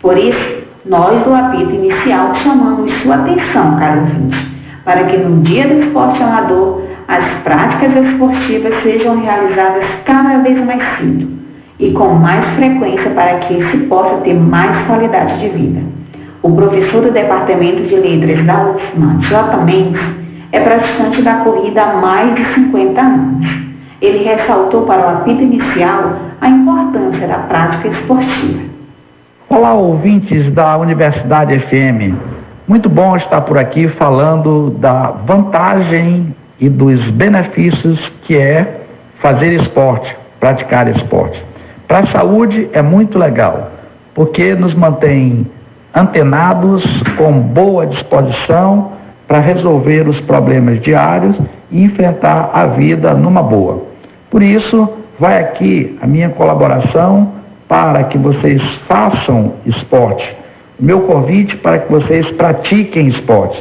Por isso, nós do apito inicial chamamos sua atenção, caro ouvinte, para que no Dia do Esporte Amador as práticas esportivas sejam realizadas cada vez mais cedo e com mais frequência para que se possa ter mais qualidade de vida. O professor do Departamento de Letras da UFMA, J. Mendes, é praticante da corrida há mais de 50 anos. Ele ressaltou para o apito inicial a importância da prática esportiva. Olá, ouvintes da Universidade FM. Muito bom estar por aqui falando da vantagem e dos benefícios que é fazer esporte, praticar esporte. Para a saúde é muito legal, porque nos mantém antenados, com boa disposição para resolver os problemas diários e enfrentar a vida numa boa. Por isso, vai aqui a minha colaboração para que vocês façam esporte. O meu convite para que vocês pratiquem esportes.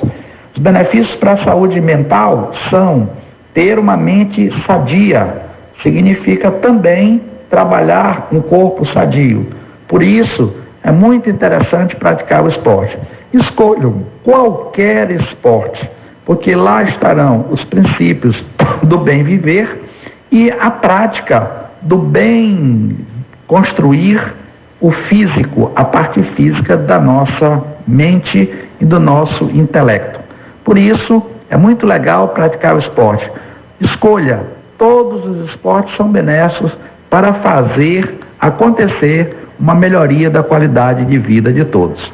Os benefícios para a saúde mental são ter uma mente sadia, significa também trabalhar um corpo sadio. Por isso, é muito interessante praticar o esporte. Escolham qualquer esporte, porque lá estarão os princípios do bem viver e a prática do bem construir o físico, a parte física da nossa mente e do nosso intelecto. Por isso, é muito legal praticar o esporte. Escolha, todos os esportes são benéficos para fazer acontecer uma melhoria da qualidade de vida de todos.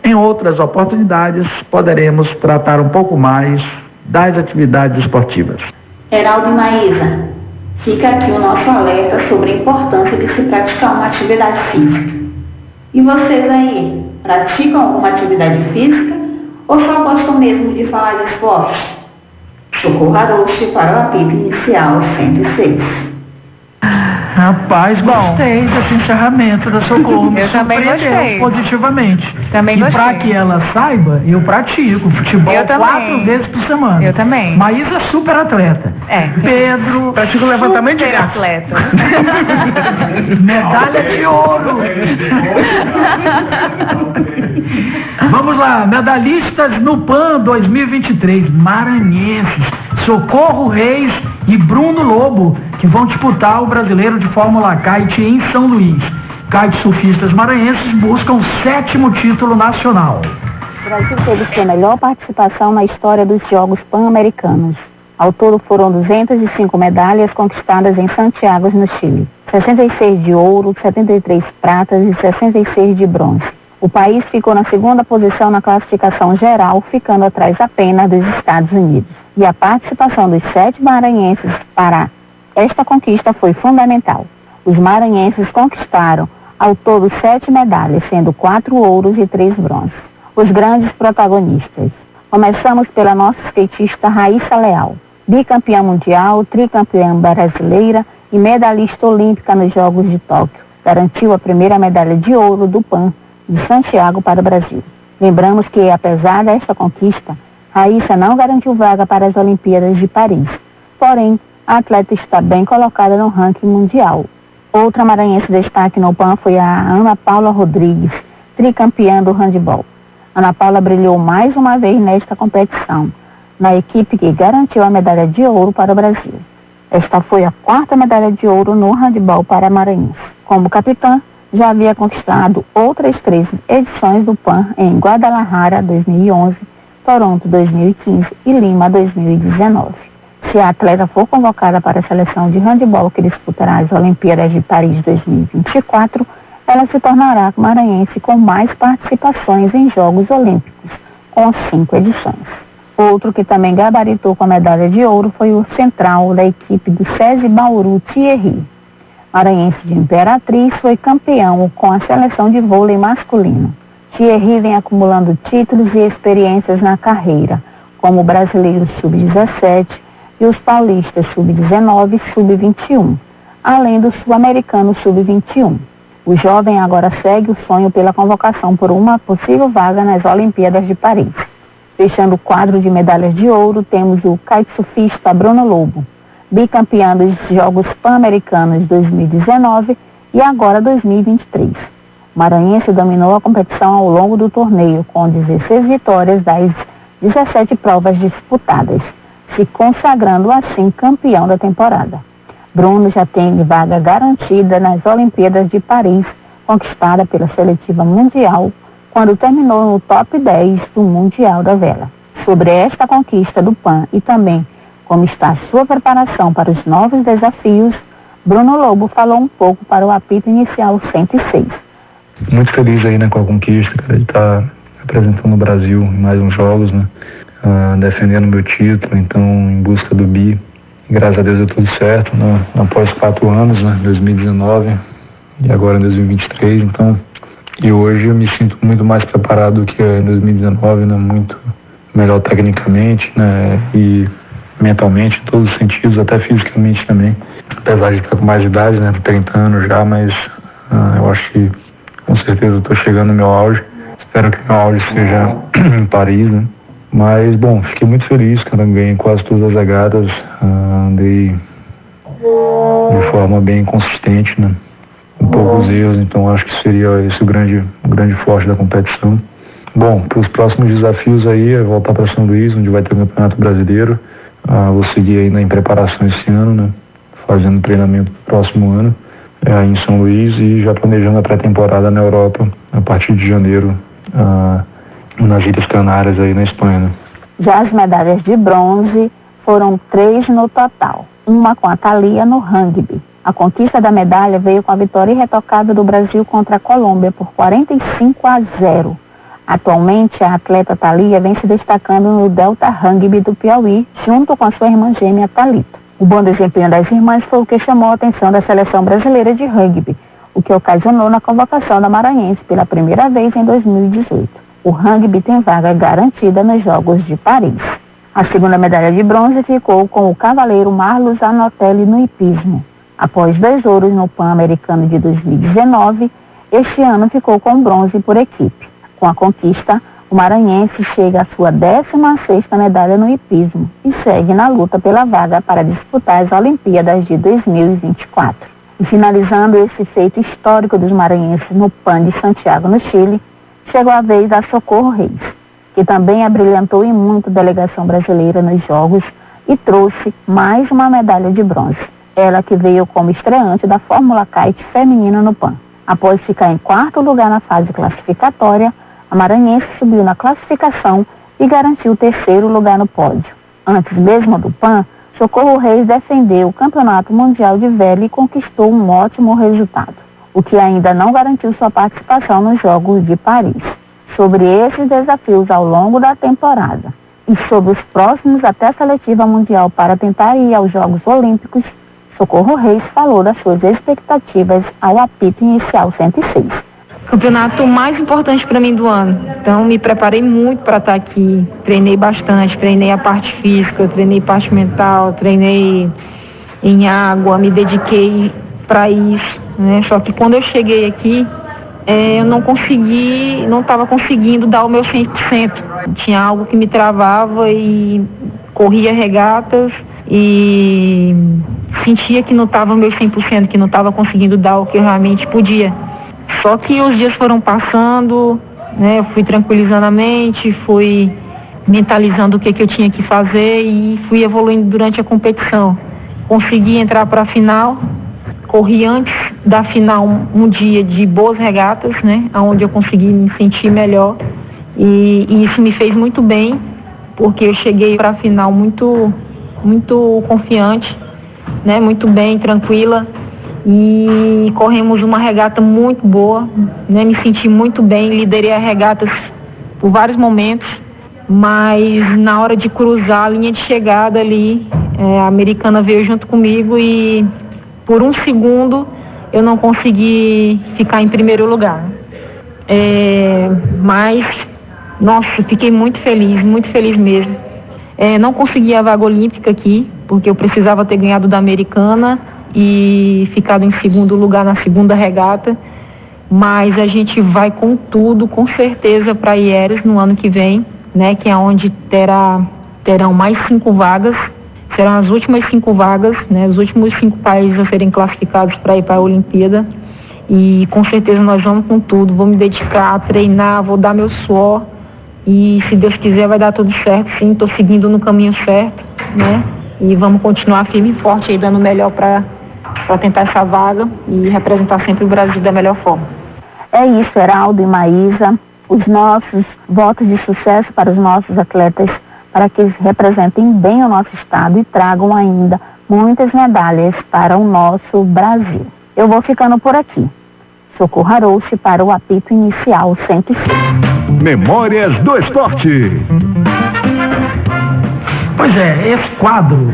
Em outras oportunidades, poderemos tratar um pouco mais das atividades esportivas. Heraldo e Maísa, Fica aqui o nosso alerta sobre a importância de se praticar uma atividade física. E vocês aí, praticam alguma atividade física ou só gostam mesmo de falar de esporte? Socorro Aroche para o apito inicial 106. Rapaz, gostei desse encerramento da Socorro. Eu também gostei. Positivamente. Também e gostei. pra que ela saiba, eu pratico futebol Eu também. 4 vezes por semana. Eu também. Maísa é super atleta. Pedro, pratico levantamento de super braço. atleta. Medalha de ouro. Vamos lá, medalhistas no PAN 2023, maranhenses, Socorro Reis e Bruno Lobo, que vão disputar o Brasileiro de Fórmula Kite em São Luís. Kitesurfistas maranhenses buscam o 7º título nacional. O Brasil teve sua melhor participação na história dos Jogos Pan-Americanos. Ao todo foram 205 medalhas conquistadas em Santiago, no Chile. 66 de ouro, 73 pratas e 66 de bronze. O país ficou na 2ª posição na classificação geral, ficando atrás apenas dos Estados Unidos. E a participação dos 7 maranhenses para esta conquista foi fundamental. Os maranhenses conquistaram ao todo 7 medalhas, sendo 4 ouros e 3 bronzes. Os grandes protagonistas. Começamos pela nossa skatista Raíssa Leal, bicampeã mundial, tricampeã brasileira e medalhista olímpica nos Jogos de Tóquio. Garantiu a primeira medalha de ouro do PAN de Santiago para o Brasil. Lembramos que, apesar desta conquista, Raíssa não garantiu vaga para as Olimpíadas de Paris. Porém, a atleta está bem colocada no ranking mundial. Outra maranhense destaque no PAN foi a Ana Paula Rodrigues, tricampeã do handebol. Ana Paula brilhou mais uma vez nesta competição, na equipe que garantiu a medalha de ouro para o Brasil. Esta foi a 4ª medalha de ouro no handebol para a maranhense. Como capitã, já havia conquistado outras 3 edições do PAN em Guadalajara 2011, Toronto 2015 e Lima 2019. Se a atleta for convocada para a seleção de handebol que disputará as Olimpíadas de Paris 2024, ela se tornará a maranhense com mais participações em Jogos Olímpicos, com 5 edições. Outro que também gabaritou com a medalha de ouro foi o central da equipe do SESI Bauru, Thierry. Maranhense de Imperatriz, foi campeão com a seleção de vôlei masculino. Thierry vem acumulando títulos e experiências na carreira, como o brasileiro sub-17 e os paulistas sub-19 e sub-21, além do sul-americano sub-21. O jovem agora segue o sonho pela convocação por uma possível vaga nas Olimpíadas de Paris. Fechando o quadro de medalhas de ouro, temos o kitesurfista Bruno Lobo, bicampeão dos Jogos Pan-Americanos 2019 e agora 2023. O maranhense dominou a competição ao longo do torneio, com 16 vitórias das 17 provas disputadas, se consagrando assim campeão da temporada. Bruno já tem vaga garantida nas Olimpíadas de Paris, conquistada pela seletiva mundial, quando terminou no top 10 do Mundial da Vela. Sobre esta conquista do PAN e também como está a sua preparação para os novos desafios, Bruno Lobo falou um pouco para o apito inicial 106. Muito feliz aí, né, com a conquista, cara, de estar representando o Brasil em mais uns jogos, né, defendendo meu título, então em busca do bi. E, graças a Deus deu tudo certo, né, após 4 anos, né, 2019 e agora em 2023, então, e hoje eu me sinto muito mais preparado do que em 2019, né, muito melhor tecnicamente, né, e mentalmente, em todos os sentidos, até fisicamente também, apesar de estar com mais idade, né, 30 anos já, mas eu acho que com certeza estou chegando no meu auge. Espero que meu auge seja em Paris, né? Mas, bom, fiquei muito feliz, cara. Ganhei quase todas as regatas, andei de forma bem consistente, né? Com poucos erros, então acho que seria esse o grande forte da competição. Bom, para os próximos desafios aí é voltar para São Luís, onde vai ter o Campeonato Brasileiro. Vou seguir ainda em preparação esse ano, né? Fazendo treinamento pro próximo ano. Em São Luís e já planejando a pré-temporada na Europa a partir de janeiro, nas Ilhas Canárias aí na Espanha. Né? Já as medalhas de bronze foram 3 no total, uma com a Thalia no rugby. A conquista da medalha veio com a vitória irretocada do Brasil contra a Colômbia por 45-0. Atualmente, a atleta Thalia vem se destacando no Delta Rugby do Piauí, junto com a sua irmã gêmea Thalita. O bom desempenho das irmãs foi o que chamou a atenção da seleção brasileira de rugby, o que ocasionou na convocação da Maranhense pela primeira vez em 2018. O rugby tem vaga garantida nos Jogos de Paris. A segunda medalha de bronze ficou com o cavaleiro Marlos Anotelli no hipismo. Após 2 ouros no Pan-Americano de 2019, este ano ficou com bronze por equipe. Com a conquista, o maranhense chega à sua 16ª medalha no hipismo e segue na luta pela vaga para disputar as Olimpíadas de 2024. E finalizando esse feito histórico dos maranhenses no Pan de Santiago, no Chile, chegou a vez da Socorro Reis, que também abrilhantou e muito a delegação brasileira nos Jogos e trouxe mais uma medalha de bronze. Ela que veio como estreante da Fórmula Kite feminina no Pan. Após ficar em 4º lugar na fase classificatória, a maranhense subiu na classificação e garantiu o 3º lugar no pódio. Antes mesmo do Pan, Socorro Reis defendeu o Campeonato Mundial de Vela e conquistou um ótimo resultado, o que ainda não garantiu sua participação nos Jogos de Paris. Sobre esses desafios ao longo da temporada e sobre os próximos até a seletiva mundial para tentar ir aos Jogos Olímpicos, Socorro Reis falou das suas expectativas ao apito inicial 106. Campeonato mais importante para mim do ano. Então, me preparei muito para estar aqui. Treinei bastante, treinei a parte física, treinei a parte mental, treinei em água, me dediquei para isso, né? Só que quando eu cheguei aqui, eu não estava conseguindo dar o meu 100%. Tinha algo que me travava e corria regatas e sentia que não estava o meu 100%, que não estava conseguindo dar o que eu realmente podia. Só que os dias foram passando, né? Eu fui tranquilizando a mente, fui mentalizando o que eu tinha que fazer e fui evoluindo durante a competição. Consegui entrar para a final, corri antes da final um dia de boas regatas, né? Onde eu consegui me sentir melhor e isso me fez muito bem, porque eu cheguei para a final muito confiante, né? Muito bem, tranquila. E corremos uma regata muito boa, né? Me senti muito bem, liderei a regata por vários momentos, mas na hora de cruzar a linha de chegada ali, a americana veio junto comigo e por um segundo eu não consegui ficar em primeiro lugar. Mas, nossa, fiquei muito feliz mesmo. Não consegui a vaga olímpica aqui, porque eu precisava ter ganhado da americana e ficado em segundo lugar na segunda regata, mas a gente vai com tudo, com certeza, para Hyères no ano que vem, né, que é onde terão mais 5 vagas, serão as últimas 5 vagas, né, os últimos 5 países a serem classificados para ir para a Olimpíada, e com certeza nós vamos com tudo, vou me dedicar a treinar, vou dar meu suor, e se Deus quiser vai dar tudo certo, sim, estou seguindo no caminho certo, né, e vamos continuar firme e forte aí, dando o melhor para tentar essa vaga e representar sempre o Brasil da melhor forma. É isso, Heraldo e Maísa. Os nossos votos de sucesso para os nossos atletas, para que eles representem bem o nosso estado e tragam ainda muitas medalhas para o nosso Brasil. Eu vou ficando por aqui. Socorro Arouche para o apito inicial 106. Memórias do Esporte. Pois é, esse quadro,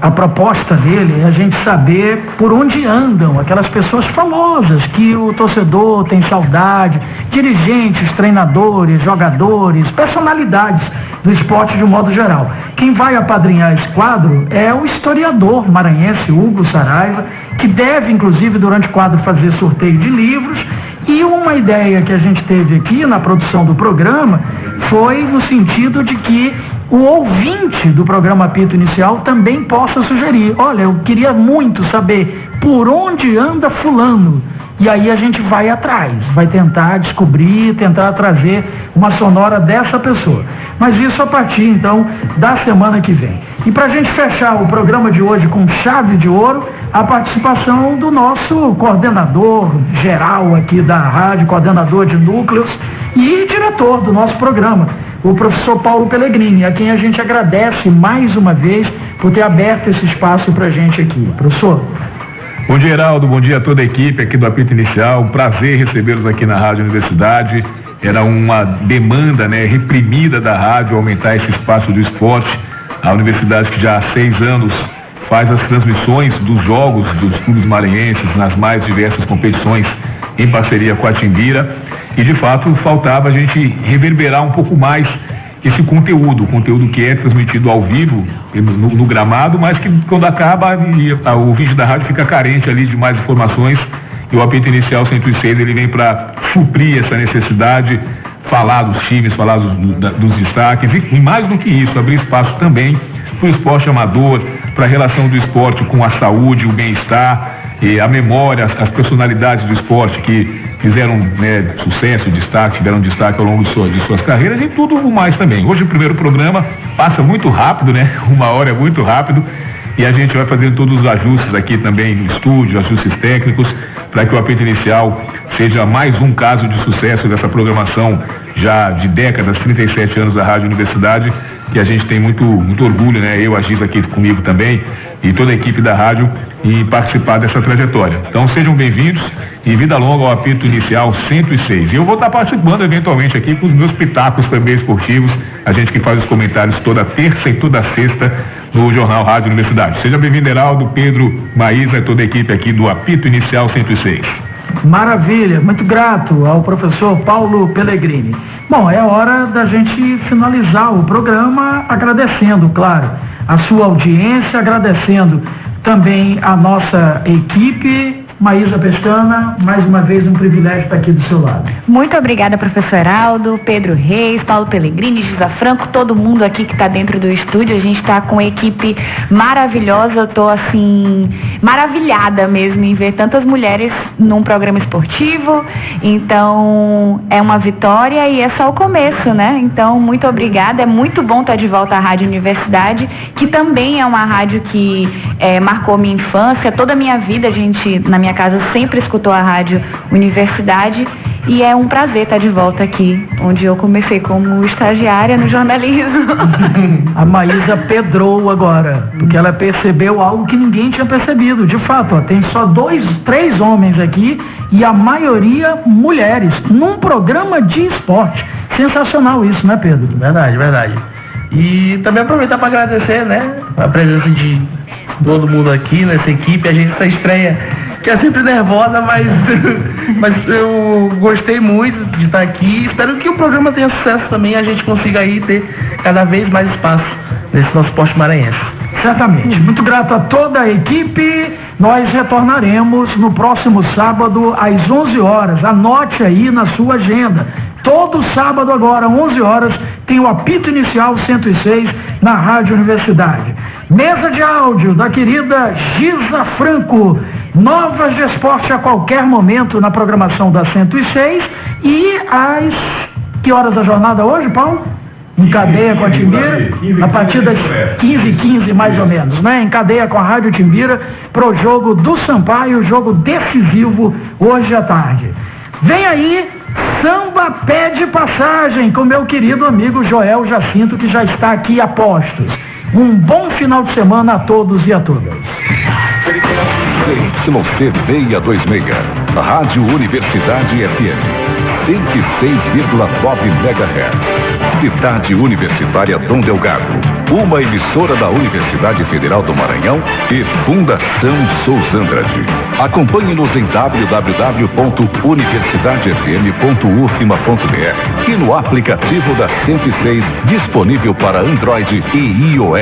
a proposta dele é a gente saber por onde andam aquelas pessoas famosas que o torcedor tem saudade, dirigentes, treinadores, jogadores, personalidades do esporte de um modo geral. Quem vai apadrinhar esse quadro é o historiador maranhense Hugo Saraiva, que deve, inclusive, durante o quadro fazer sorteio de livros. E uma ideia que a gente teve aqui na produção do programa foi no sentido de que o ouvinte do programa Apito Inicial também possa sugerir: olha, eu queria muito saber por onde anda fulano. E aí a gente vai atrás, vai tentar descobrir, tentar trazer uma sonora dessa pessoa. Mas isso a partir, então, da semana que vem. E para a gente fechar o programa de hoje com chave de ouro, a participação do nosso coordenador geral aqui da rádio, coordenador de núcleos e diretor do nosso programa, o professor Paulo Pellegrini, a quem a gente agradece mais uma vez por ter aberto esse espaço para a gente aqui. Professor. Bom dia, Heraldo, bom dia a toda a equipe aqui do Apito Inicial, um prazer recebê-los aqui na Rádio Universidade. Era uma demanda, né, reprimida da rádio aumentar esse espaço do esporte. A universidade que já há 6 anos faz as transmissões dos jogos dos clubes maranhenses nas mais diversas competições em parceria com a Timbira, e de fato faltava a gente reverberar um pouco mais esse conteúdo, o conteúdo que é transmitido ao vivo no gramado, mas que quando acaba o vídeo da rádio fica carente ali de mais informações, e o apito inicial 106 ele vem para suprir essa necessidade, falar dos times, falar dos destaques, e mais do que isso, abrir espaço também para o esporte amador, para a relação do esporte com a saúde, o bem-estar, e a memória, as personalidades do esporte que fizeram, né, sucesso, destaque, tiveram destaque ao longo de suas carreiras, e tudo mais também. Hoje o primeiro programa passa muito rápido, né? 1 hora é muito rápido, e a gente vai fazendo todos os ajustes aqui também no estúdio, ajustes técnicos, para que o apito inicial seja mais um caso de sucesso dessa programação já de décadas, 37 anos da Rádio Universidade, que a gente tem muito orgulho, né? Eu, a Giza aqui comigo também, e toda a equipe da rádio, em participar dessa trajetória. Então sejam bem-vindos e vida longa ao apito inicial 106. E eu vou estar participando eventualmente aqui com os meus pitacos também esportivos, a gente que faz os comentários toda terça e toda sexta no Jornal Rádio Universidade. Seja bem-vindo, Heraldo, Pedro, Maísa e toda a equipe aqui do apito inicial 106. Maravilha, muito grato ao professor Paulo Pellegrini. Bom, é hora da gente finalizar o programa agradecendo, claro, a sua audiência, agradecendo também a nossa equipe. Maísa Pestana, mais uma vez um privilégio estar aqui do seu lado. Muito obrigada, professor Heraldo, Pedro Reis, Paulo Pellegrini, Giza Franco, todo mundo aqui que está dentro do estúdio. A gente está com uma equipe maravilhosa. Eu estou assim, maravilhada mesmo em ver tantas mulheres num programa esportivo. Então, é uma vitória e é só o começo, né? Então, muito obrigada. É muito bom estar de volta à Rádio Universidade, que também é uma rádio que marcou minha infância, toda a minha vida. A gente, na minha casa, sempre escutou a Rádio Universidade, e é um prazer estar de volta aqui, onde eu comecei como estagiária no jornalismo. A Maísa pedrou agora, porque ela percebeu algo que ninguém tinha percebido. De fato, ó, tem só 3 homens aqui e a maioria mulheres, num programa de esporte. Sensacional isso, né, Pedro? Verdade. E também aproveitar para agradecer, né, a presença de todo mundo aqui nessa equipe. A gente essa estreia que é sempre nervosa, mas eu gostei muito de estar aqui. Espero que o programa tenha sucesso também, a gente consiga aí ter cada vez mais espaço nesse nosso esporte maranhense. Certamente. Muito grato a toda a equipe. Nós retornaremos no próximo sábado às 11 horas. Anote aí na sua agenda. Todo sábado agora, 11 horas, tem o apito inicial 106 na Rádio Universidade. Mesa de áudio da querida Giza Franco. Novas de esporte a qualquer momento na programação da 106. E às... Que horas da jornada hoje, Paulo? Em cadeia com a Timbira, a partir das 15h15 mais ou menos, né? Em cadeia com a Rádio Timbira, pro jogo do Sampaio, jogo decisivo hoje à tarde. Vem aí, Samba Pede Passagem, com meu querido amigo Joel Jacinto, que já está aqui a postos. Um bom final de semana a todos e a todas. YC626, Rádio Universidade FM. 106,9 MHz. Cidade Universitária Dom Delgado. Uma emissora da Universidade Federal do Maranhão e Fundação Sousandrade. Acompanhe-nos em www.universidadefm.ufma.br e no aplicativo da 106, disponível para Android e iOS.